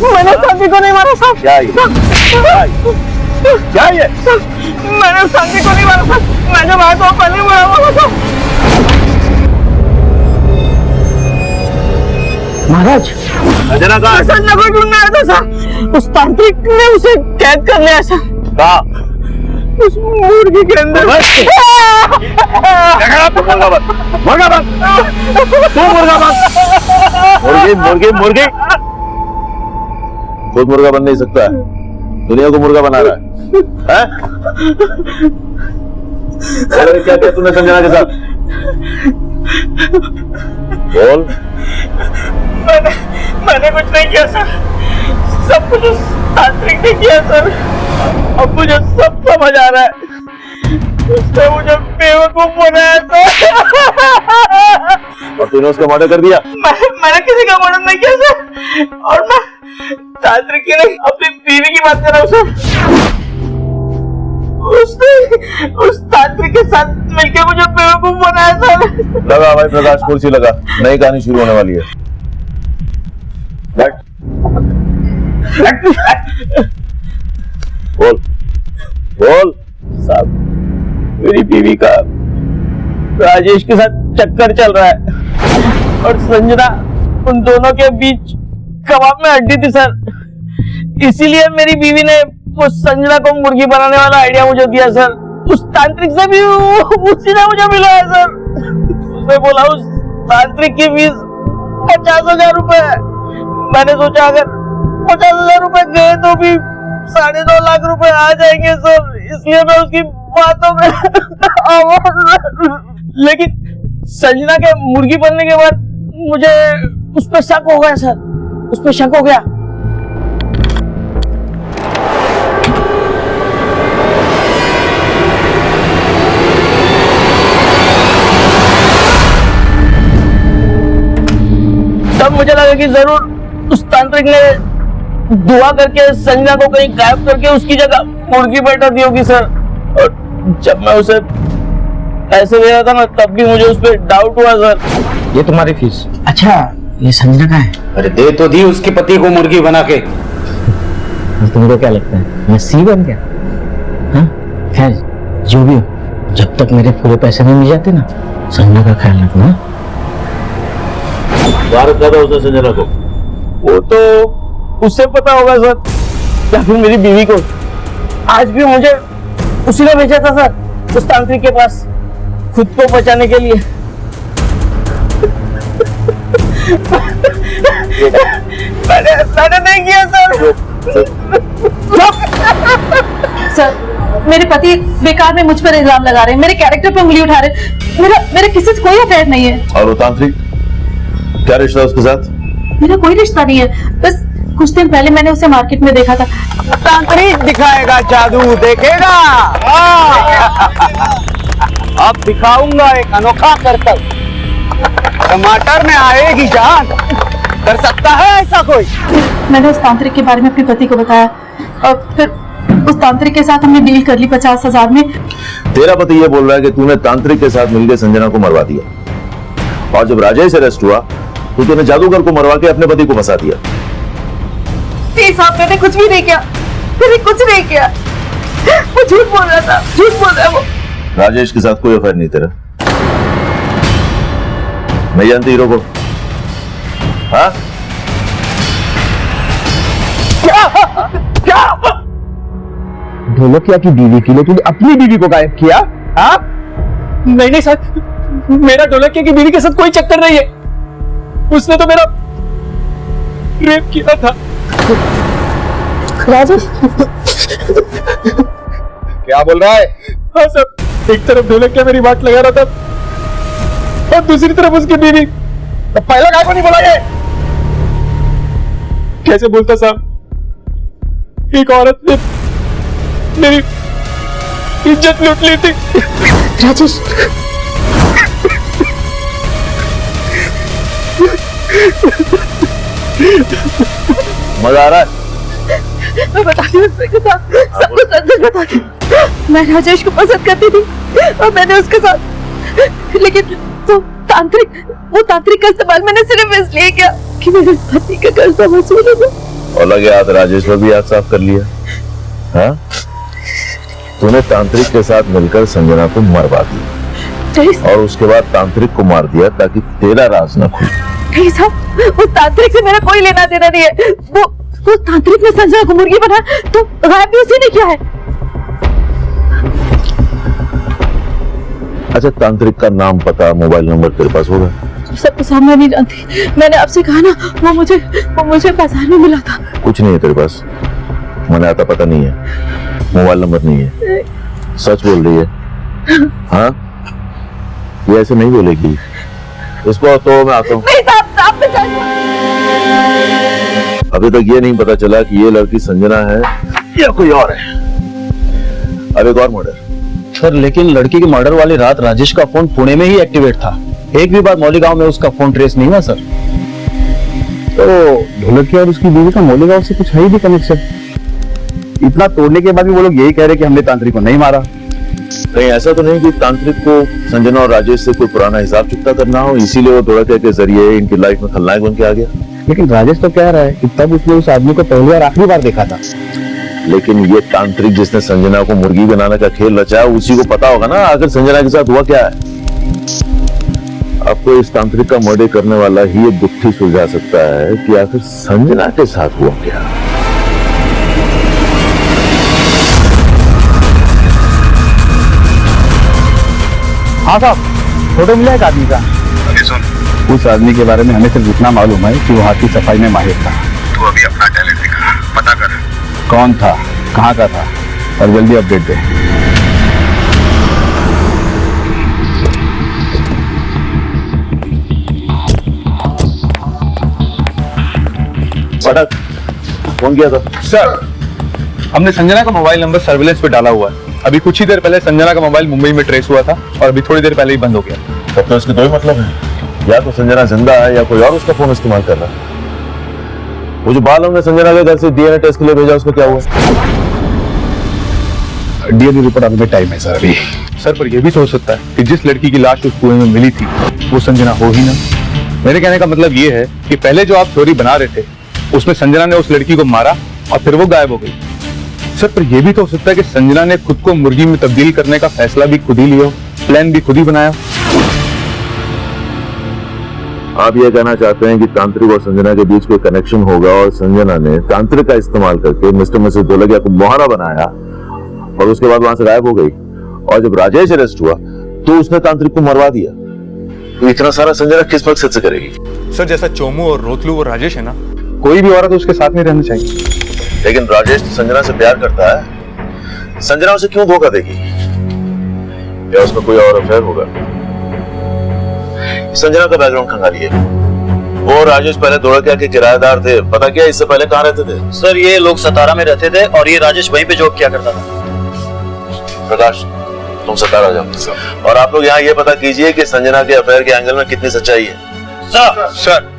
मैंने संजय को नहीं मारा साहब। क्या ये? क्या ये? मैंने संजय को नहीं मारा साहब। मैं जब आया तो पहले मारा हुआ था। महाराज, संजना कहाँ है? संजना को ढूंढने आया था साहब। उस तांत्रिक ने उसे कैद कर लिया सर। कहाँ? उस मुर्गी के अंदर। मुर्गा बन, मुर्गा बन, तू मुर्गा बन। मुर्गी मुर्गी मुर्गी खुद मुर्गा बन नहीं सकता है, दुनिया को मुर्गा बना रहा है? अरे क्या किया तूने संजना के साथ? बोल। मैंने कुछ नहीं किया सर। सब कुछ उस तांत्रिक ने किया सर। अब मुझे सब समझ आ रहा है। उसने मुझे बेवकूफ बनाया सर। और तूने उसका मर्डर कर दिया? मैंने किसी का मर्डर नहीं किया सर। और मैं तांत्रिक की नहीं, अपनी बीवी की बात कर रहा हूँ सर। उसने उस तांत्रिक के साथ मिलकर मुझे बेवकूफ बनाया सर। लगा भाई प्रकाश, कुर्सी लगा, नई कहानी शुरू होने वाली है। बैठ। बोल बोल। साहब, मेरी बीवी का राजेश के साथ चक्कर चल रहा है और संजना उन दोनों के बीच कबाब में हड्डी थी सर। इसीलिए मेरी बीवी ने उस संजना को मुर्गी बनाने वाला आइडिया मुझे दिया सर। उस तांत्रिक से भी उसी ने मुझे मिलाया सर। उसने बोला उस तांत्रिक की फीस 50,000 रुपए है। मैंने सोचा अगर 50,000 रुपए गए तो भी 2.5 लाख रुपए आ जाएंगे सर। इसलिए मैं उसकी बातों में लेकिन संजना के मुर्गी बनने के बाद मुझे उस पर शक हो गया सर। उस पर शक हो गया। तब मुझे लगा कि जरूर उस तांत्रिक ने दुआ करके संजना को कहीं गायब करके उसकी जगह मुर्गी बैठा दी होगी सर। और जब मैं उसे पैसे दे रहा था ना, तब भी मुझे उस पर डाउट हुआ सर। ये तुम्हारी फीस। अच्छा, ये संजना का है? अरे दे तो दी उसके पति को मुर्गी बना के। तुमको क्या लगता है मैं सी बन गया? हाँ, खैर जो भी हो, जब तक मेरे पूरे पैसे नहीं मिल जाते ना, संजना का ख्याल रखना। भारत का था उसने संजना को? वो तो उससे पता होगा सर, या फिर मेरी बीवी को। आज भी मुझे उसी ने भेजा था सर उस तांत्रिक के पास, खुद को बचाने के लिए। मैंने नहीं किया सर। सर, मेरे पति बेकार में मुझ पर इल्जाम लगा रहे हैं, मेरे कैरेक्टर पे उंगली उठा रहे हैं। मेरा किसी से कोई अफेयर नहीं है। और वो तांत्रिक, क्या रिश्ता उसके साथ? मेरा कोई रिश्ता नहीं है, बस कुछ दिन पहले मैंने उसे मार्केट में देखा था। तांत्रिक दिखाएगा जादू, देखेगा। अब दिखाऊंगा एक अनोखा करतब। टमाटर में आएगी जान। कर सकता है ऐसा कोई? मैंने उस तांत्रिक के बारे में अपने पति को बताया और फिर उस तांत्रिक के साथ हमने डील कर ली 50,000 में। तेरा पति ये बोल रहा है कि तूने तांत्रिक के साथ मिलकर संजना को मरवा दिया, और जब राजेश अरेस्ट हुआ तो तूने जादूगर को मरवा के अपने पति को फंसा दिया। साहब, मैंने कुछ भी नहीं किया, मैंने कुछ नहीं किया। वो झूठ बोल रहा था, झूठ बोल रहा है वो। राजेश के साथ कोई अफेयर नहीं तेरा? नहीं जानती हीरो को? हाँ? क्या ढोलकिया की बीवी के लिए तूने अपनी बीवी को गायब किया? हाँ? नहीं नहीं सर, मेरा ढोलकिया की बीवी के साथ कोई चक्कर नहीं है। उसने तो मेरा रेप किया था। राजेश क्या बोल रहा है? हाँ सर, एक तरफ ढोलकिया मेरी बात लगा रहा था और दूसरी तरफ उसकी बीवी। तो पहले काय को नहीं बोला ये? कैसे बोलता साहब? एक औरत ने मेरी इज्जत लूट ली थी। राजेश मजा आ रहा है? मैं बताती हूँ सबको सच सच बताती हूँ। मैं राजेश को पसंद करती थी और मैंने उसके साथ, लेकिन तो वो तांत्रिक का इस्तेमाल मैंने सिर्फ इसलिए किया कि मेरे पति का कर्जा वसूल हो। और लगे हाथ राजेश पर भी हाथ साफ कर लिया। हाँ? तूने तांत्रिक के साथ मिलकर संजना को मरवा दिया और उसके बाद तांत्रिक को मार दिया ताकि तेरा राज न खुले। नहीं साहब, उस तांत्रिक से मेरा कोई लेना देना नहीं है। वो तांत्रिक ने संजना को मुर्गी बना तो गायब भी उसी ने किया है। अच्छा, तांत्रिक का नाम, पता, मोबाइल नंबर तेरे पास होगा? सबके सामने नहीं जानती। मैंने आपसे कहा ना, वो मुझे बाजार में मिला था। कुछ नहीं है तेरे पास? मैंने आता पता नहीं है, मोबाइल नंबर नहीं है, सच बोल रही है? हाँ? ये ऐसे नहीं बोलेगी। इसको तो मैं आता हूँ। अभी तक ये नहीं पता चला कि ये लड़की संजना है या कोई और है। अब एक और मर्डर। सर लेकिन लड़की के मर्डर वाली रात राजेश का फोन पुणे में ही एक्टिवेट था। एक भी बार मौलीगांव में उसका फोन ट्रेस नहीं हुआ सर। तो ढोलकिया और उसकी बीवी का मौलीगांव से कुछ है ही भी कनेक्शन। इतना तोड़ने के बाद भी वो लोग यही कह रहे कि हमने तांत्रिक को नहीं मारा। कहीं ऐसा तो नहीं कि तांत्रिक को संजना और राजेश से कोई पुराना हिसाब चुकता करना हो, इसीलिए वो ढोलकिया के जरिए इनकी लाइफ में खलनायक बन के आ गया? लेकिन राजेश तो कह रहा है कि तब उसने उस आदमी को पहली और आखिरी बार देखा था। लेकिन ये तांत्रिक जिसने संजना को मुर्गी बनाने का खेल रचा, उसी को पता होगा ना आखिर संजना के साथ हुआ क्या है। आपको इस तांत्रिक का मर्डर करने वाला ही ये गुत्थी सुलझा सकता है कि आखिर संजना के साथ हुआ क्या। हाँ साहब, फोटो मिला एक आदमी का। सुन, उस आदमी के बारे में हमें सिर्फ इतना मालूम है कि वो हाथ की सफाई में माहिर था। तू अभी अपना टैलेंट दिखा, पता कर कौन था, कहाँ का था, और जल्दी अपडेट दे। पटक, फोन किया था? सर, हमने संजना का मोबाइल नंबर सर्विलेंस पे डाला हुआ है। अभी कुछ ही देर पहले संजना का मोबाइल मुंबई में ट्रेस हुआ था और अभी थोड़ी देर पहले ही बंद हो गया। तब तो इसके दो ही मतलब है, या तो संजना जिंदा है या कोई और उसका फोन इस्तेमाल कर रहा है। वो जो बाल हमने संजना के घर से डीएनए टेस्ट के लिए भेजा, उसका क्या हुआ? डीएनए रिपोर्ट आने में टाइम है सर अभी। सर पर यह भी तो हो सकता है कि जिस लड़की की लाश उस कुएं में मिली थी वो संजना हो ही ना। मेरे कहने का मतलब ये है कि पहले जो आप थ्योरी बना रहे थे उसमें संजना ने उस लड़की को मारा और फिर वो गायब हो गई। सर पर यह भी तो हो सकता है कि संजना ने खुद को मुर्गी में तब्दील करने का फैसला भी खुद ही लिया, प्लान भी खुद ही बनाया। आप ये कहना चाहते हैं कि तांत्रिक और संजना के बीच कोई कनेक्शन होगा और संजना ने तांत्रिक का इस्तेमाल करके मिस्टर मिसेस ढोलकिया को मोहरा बनाया और उसके बाद वहां से गायब हो गई, और जब राजेश अरेस्ट हुआ तो उसने तांत्रिक को मरवा दिया। तो इतना सारा संजना किस मकसद से करेगी? सर जैसा चोमू और रोतलू और राजेश है ना, कोई भी औरत उसके साथ नहीं रहना चाहिए। लेकिन राजेश तो संजना से प्यार करता है, संजना उसे क्यों धोखा देगी? या उसका कोई और अफेयर होगा? संजना का बैकग्राउंड खंगालिए। वो राजेश पहले ढोलकिया के किराएदार थे, पता क्या इससे पहले कहाँ रहते थे? सर ये लोग सतारा में रहते थे और ये राजेश वहीं पे जॉब किया करता था। प्रकाश, तुम सतारा जाओ और आप लोग यहाँ ये पता कीजिए कि संजना के अफेयर के एंगल में कितनी सच्चाई है। सर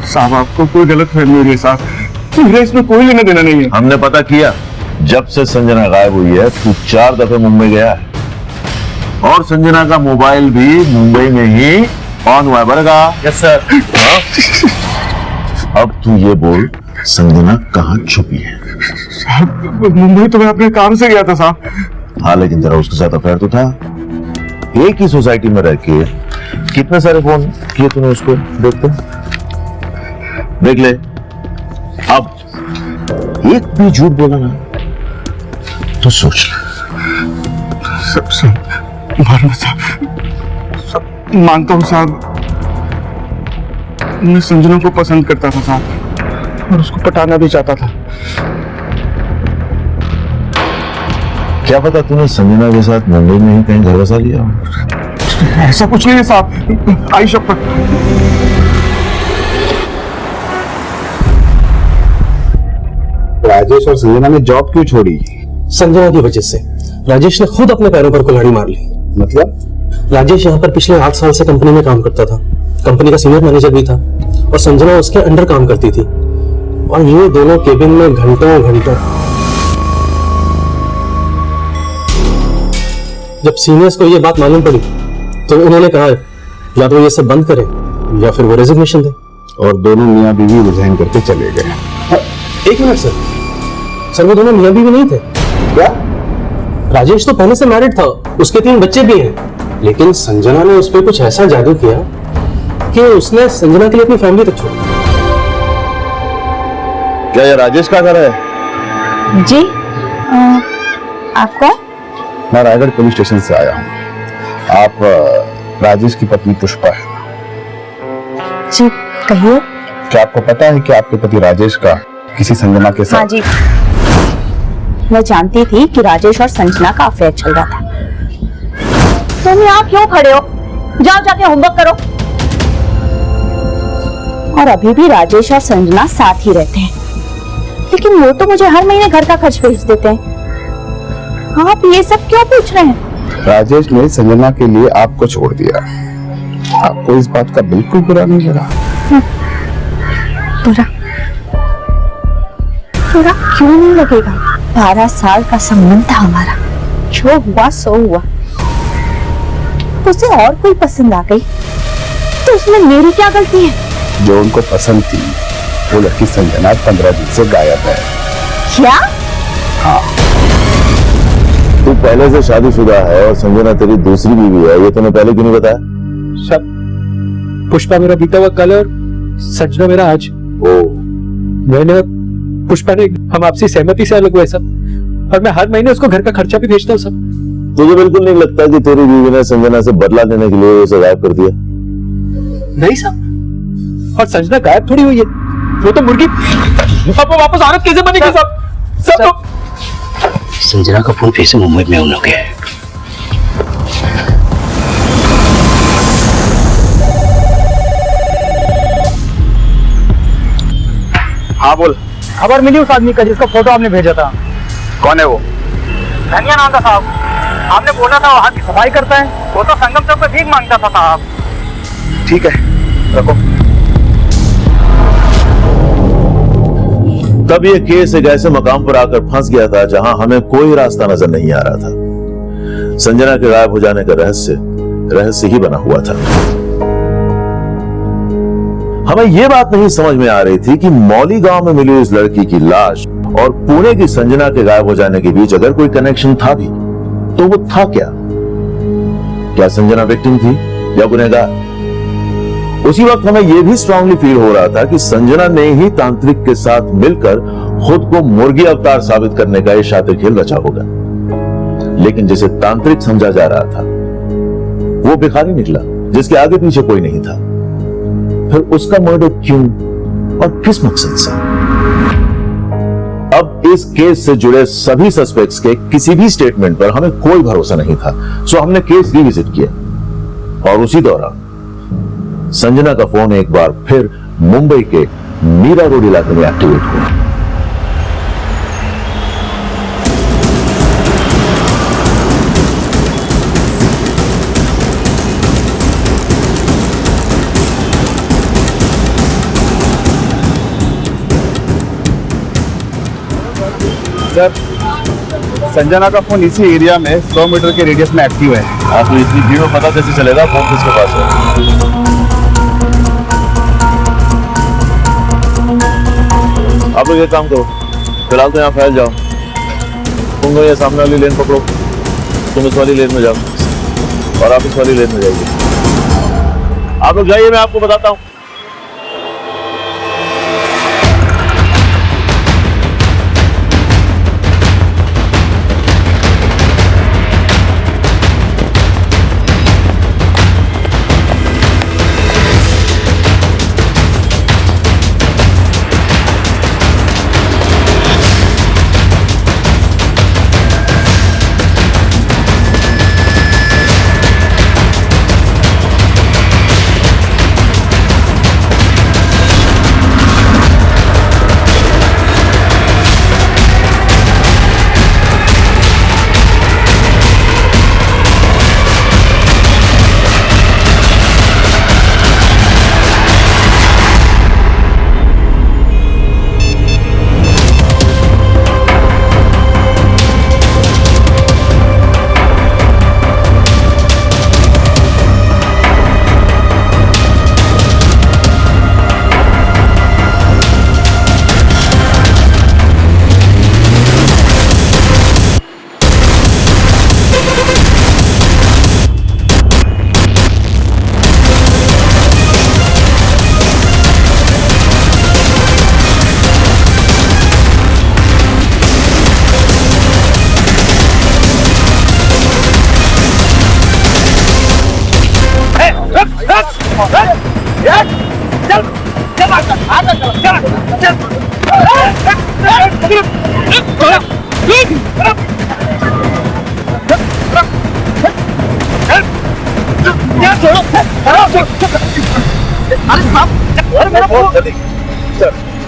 साहब आपको कोई गलत फहमी हो रही है साहब, मेरा इसमें कोई लेना देना नहीं है। हमने पता किया, जब से संजना गायब हुई है तू 4 दफे मुंबई गया है और संजना का मोबाइल भी मुंबई में ही ऑन हुआ है। बरगा? Yes sir. अब तू ये बोल, संजना कहाँ छुपी है? मुंबई तो मैं अपने काम से गया था साहब। हाँ, लेकिन जरा उसके साथ अफेयर तो था। एक ही सोसाइटी में रह के कितने सारे फोन किए तूने उसको? देख ले। अब एक भी झूठ बोला ना तो सोच ले। मानता हूँ साहब, मैं संजना को पसंद करता था साहब और उसको पटाना भी चाहता था। क्या पता तूने संजना के साथ मुंबई में ही कहीं घर बसा लिया हो? ऐसा कुछ नहीं है साहब, आई शपथ। राजेश और संजना ने जॉब क्यों छोड़ी? संजना की वजह से। राजेश ने खुद अपने पैरों पर कुल्हाड़ी मार ली। मतलब? राजेश यहाँ पर पिछले 8 साल से कंपनी में काम करता था, कंपनी का सीनियर मैनेजर भी था और संजना उसके अंडर काम करती थी और ये दोनों केबिन में घंटों घंटों। जब सीनियर्स को ये बात मालूम पड़ी तो उन्होंने कहा या तो ये सब बंद करें या फिर वो रेजिग्नेशन दें। और दोनों मियां बीवी रिजाइन करके चले गए। एक मिनट सर, वो दोनों मियां बीवी नहीं थे क्या? राजेश तो पहले से मैरिड था, उसके 3 बच्चे भी हैं, लेकिन संजना ने उस पर कुछ ऐसा जादू किया कि उसने संजना के लिए अपनी फैमिली तक छोड़ी। क्या ये राजेश का घर है? जी। आप कौन? मैं रायगढ़ पुलिस स्टेशन से आया हूँ। आप राजेश की पत्नी पुष्पा है? जी कहिए। क्या आपको पता है कि आपके पति राजेश का किसी संजना के साथ? हाँ जी, मैं जानती थी कि राजेश और संजना का अफेयर चल रहा था। तुम यहाँ क्यों खड़े हो? जाओ जाके होमवर्क करो। और अभी भी राजेश और संजना साथ ही रहते हैं, लेकिन वो तो मुझे हर महीने घर का खर्च भेज देते हैं। आप ये सब क्यों पूछ रहे हैं? राजेश ने संजना के लिए आपको छोड़ दिया। आपको इस बात का बिल्कुल बुरा नहीं लगा? बुरा बुरा क्यों नहीं लगेगा? 12 साल का संबंध था हमारा, जो हुआ सो हुआ। उसे और कोई पसंद आ गई तो उसमें मेरी क्या गलती है? जो उनको पसंद थी वो लड़की संजना 15 दिन से गायब है। क्या? हाँ। तू पहले से शादीशुदा है और संजना तेरी दूसरी बीवी है, ये तूने पहले क्यों नहीं बताया? सब पुष्पा मेरा बीता हुआ कल और संजना मेरा आज। मैंने पुष्पा ने हम आपसी सहमति से अलग हुए सब, और मैं हर महीने उसको घर का खर्चा भी भेजता हूँ सब। तुझे बिल्कुल नहीं लगता कि तेरी बीवी ने संजना से बदला लेने के लिए उसे गायब कर दिया? नहीं साहब, और संजना गायब थोड़ी हुई है, वो तो मुर्गी। अब वो वापस औरत कैसे बनेगी साहब? सब संजना का फोन फिर से मुंबई में उन लोग है। हाँ बोल। खबर मिली उस आदमी का जिसका फोटो आपने भेजा था। कौन है वो? धनिया नाम था साहब। आपने बोला था वहाँ की सफाई करता है, वो तो संगम चौक पे भीख मांगता था साहब। ठीक है, रखो। तब ये केस एक ऐसे मकाम पर आकर फंस गया था जहां हमें कोई रास्ता नजर नहीं आ रहा था। संजना के गायब हो जाने का रहस्य ही बना हुआ था। हमें यह बात नहीं समझ में आ रही थी कि मौली गांव में मिली इस लड़की की लाश और पुणे की संजना के गायब हो जाने के बीच अगर कोई कनेक्शन था भी तो वो था क्या? क्या संजना विक्टिम थी या गुनहगार? उसी वक्त हमें यह भी स्ट्रांगली फील हो रहा था कि संजना ने ही तांत्रिक के साथ मिलकर खुद को मुर्गी अवतार साबित करने का यह शातिर खेल रचा होगा। लेकिन जिसे तांत्रिक समझा जा रहा था वो भिखारी निकला जिसके आगे पीछे कोई नहीं था। फिर उसका मर्डर क्यों और किस मकसद से? अब इस केस से जुड़े सभी सस्पेक्ट्स के किसी भी स्टेटमेंट पर हमें कोई भरोसा नहीं था, सो हमने केस रिविजिट किया और उसी दौरान संजना का फोन एक बार फिर मुंबई के मीरा रोड इलाके में एक्टिवेट हुआ। सर, संजना का फोन इसी एरिया में 100 मीटर के रेडियस में एक्टिव है। आपको इतनी भीड़ में पता कैसे चलेगा फोन किसके पास है? आप लोग एक काम करो, फिलहाल तो यहाँ फैल जाओ, तुम ये सामने वाली लेन पकड़ो, तुम इस वाली लेन में जाओ और आप इस वाली लेन में जाइए। आप लोग जाइए, मैं आपको बताता हूँ।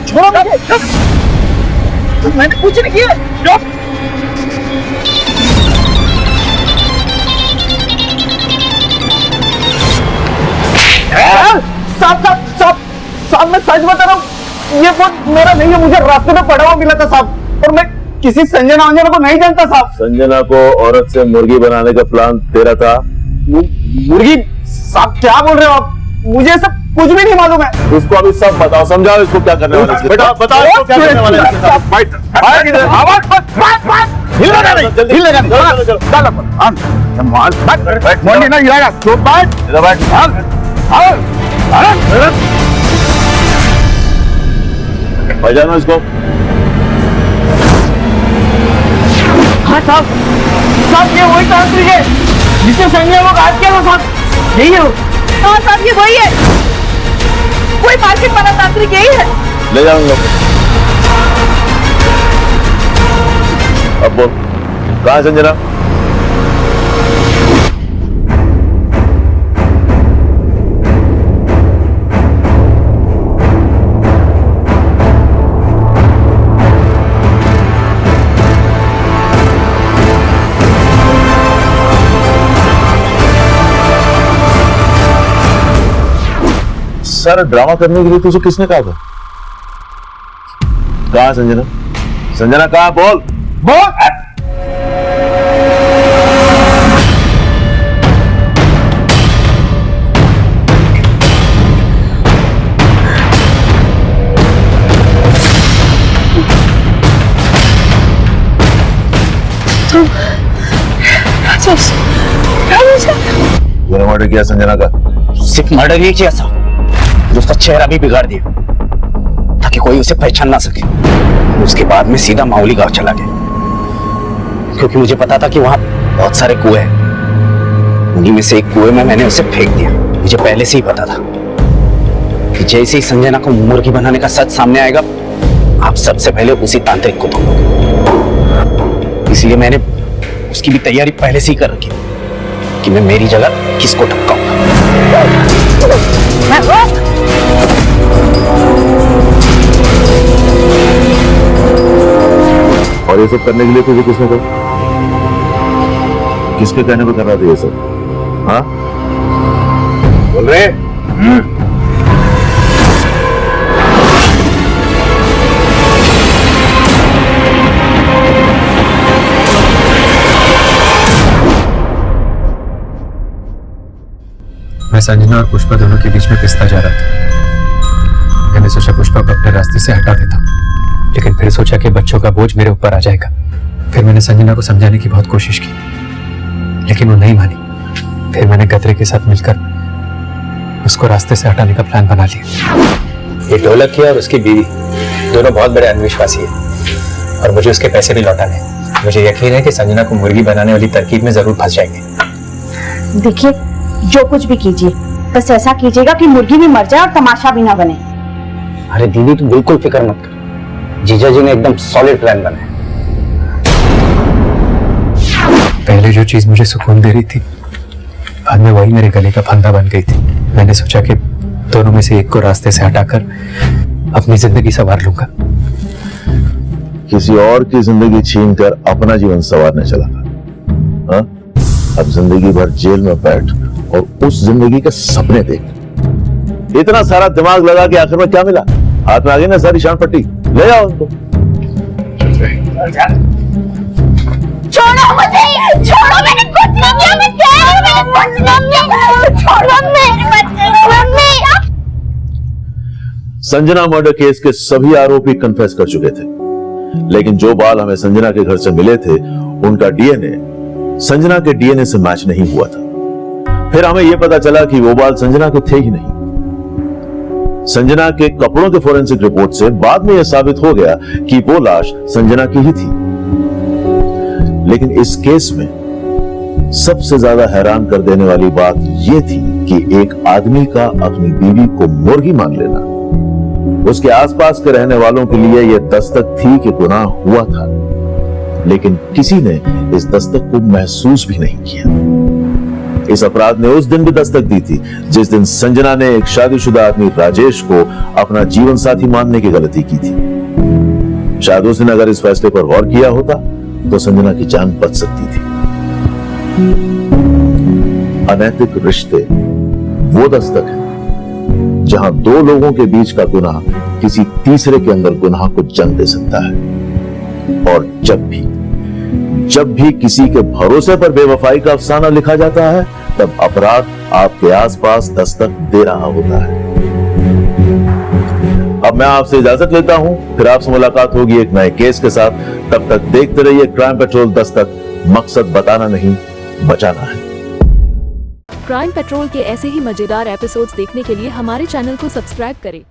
छोड़ो मुझे, मैंने कुछ नहीं किया। साहब मैं सच बता रहा हूँ, ये फोन मेरा नहीं है, मुझे रास्ते में पड़ा हुआ मिला था साहब, और मैं किसी संजना को नहीं जानता साहब। संजना को औरत से मुर्गी बनाने का प्लान तेरा था? मुर्गी? साहब क्या बोल रहे हो आप, मुझे सब कुछ भी नहीं मालूम है। इसको अभी सब बताओ, समझाओ इसको क्या करने वाले हैं। बेटा बताओ इसको क्या करने वाले हैं। पहचानो इसको। हाँ साहब, साहब ये वही तांत्रिक है जिसे संजय को घात किया था साहब, यही है वो। हाँ साहब ये वही है, कोई मार्केट वाला तांत्रिक यही है। ले जाऊंगा। अब बोल, कहाँ है संजना? सारा ड्रामा करने के लिए तुझे किसने कहा था? कहाँ संजना? संजना कहाँ? बोल बोल। तूने मर्डर किया संजना का? सिर्फ मर्डर ही किया साहब, उसका चेहरा भी बिगाड़ दिया ताकि कोई उसे पहचान ना सके। उसके बाद में सीधा माउली गांव चला गया, क्योंकि मुझे पता था कि वहां बहुत सारे कुएं हैं। उन्हीं में से एक कुएं में मैंने उसे फेंक दिया। मुझे पहले से ही पता था कि जैसे ही संजना को मुर्गी बनाने का सच सामने आएगा, आप सबसे पहले उसी तांत्रिक को ढूंढोगे। इसलिए मैंने उसकी भी तैयारी पहले से ही कर रखी कि मैं मेरी जगह किसको टपकाऊंगा। और ये सब करने के लिए तुझे किसने कहा? किसके कहने पर कर रहा था ये सब? हाँ बोल रहे? मैं संजना और पुष्पा दोनों के बीच में पिसता जा रहा था। मैंने सोचा पुष्पा को अपने रास्ते से हटा देता हूँ, लेकिन फिर सोचा कि बच्चों का बोझ मेरे ऊपर आ जाएगा। फिर मैंने संजना को समझाने की बहुत कोशिश की, लेकिन वो नहीं मानी। फिर मैंने गदरे के साथ मिलकर उसको रास्ते से हटाने का प्लान बना लिया। ये ढोलक किया और उसकी बीवी दोनों बहुत बड़े अंधविश्वासी है और मुझे उसके पैसे भी लौटाने हैं। मुझे यकीन है कि संजना को मुर्गी बनाने वाली तरकीब में जरूर फंस जाएंगे। देखिए, जो कुछ भी कीजिए बस ऐसा कीजिएगा कि मुर्गी भी मर जाए और तमाशा भी ना बने। अरे दीदी तू बिल्कुल फिक्र मत कर, जीजा जी ने एकदम सॉलिड प्लान बनाया। पहले जो चीज मुझे सुकून दे रही थी, बाद में वही मेरे गले का फंदा बन गई थी। मैंने सोचा कि दोनों में से एक को रास्ते से हटाकर अपनी जिंदगी संवार लूंगा। किसी और की जिंदगी छीनकर अपना जीवन संवारने चला था। हाँ? अब जिंदगी भर जेल में बैठ और उस जिंदगी के सपने देख। इतना सारा दिमाग लगा के आखिर में क्या मिला? हाथ में आ गई ना सारी शान पट्टी, ले जाओ उनको। छोड़ो मुझे, छोड़ो, मैंने कुछ नहीं किया, मैं कह रही हूं मैंने कुछ नहीं किया, छोड़ो मेरे बच्चे को। मम्मी, संजना मर्डर केस के सभी आरोपी कन्फेस कर चुके थे, लेकिन जो बाल हमें संजना के घर से मिले थे उनका डीएनए संजना के डीएनए से मैच नहीं हुआ था। फिर हमें यह पता चला कि वो बाल संजना के थे ही नहीं। संजना के कपड़ों के फोरेंसिक रिपोर्ट से बाद में यह साबित हो गया कि वो लाश संजना की ही थी। लेकिन इस केस में सबसे ज्यादा हैरान कर देने वाली बात यह थी कि एक आदमी का अपनी बीवी को मुर्गी मान लेना उसके आसपास के रहने वालों के लिए यह दस्तक थी कि गुनाह हुआ था, लेकिन किसी ने इस दस्तक को महसूस भी नहीं किया। इस अपराध ने उस दिन भी दस्तक दी थी जिस दिन संजना ने एक शादीशुदा आदमी राजेश को अपना जीवन साथी मानने की गलती की थी। शायद उस दिन अगर इस फैसले पर गौर किया होता तो संजना की जान बच सकती थी। अनैतिक रिश्ते वो दस्तक है जहां दो लोगों के बीच का गुनाह किसी तीसरे के अंदर गुनाह को जन्म दे सकता है। और जब भी किसी के भरोसे पर बेवफाई का अफसाना लिखा जाता है तब अपराध आपके आसपास दस्तक दे रहा होता है। अब मैं आपसे इजाजत लेता हूं, फिर आपसे मुलाकात होगी एक नए केस के साथ। तब तक देखते रहिए क्राइम पेट्रोल दस्तक, मकसद बताना नहीं बचाना है। क्राइम पेट्रोल के ऐसे ही मजेदार एपिसोड्स देखने के लिए हमारे चैनल को सब्सक्राइब करें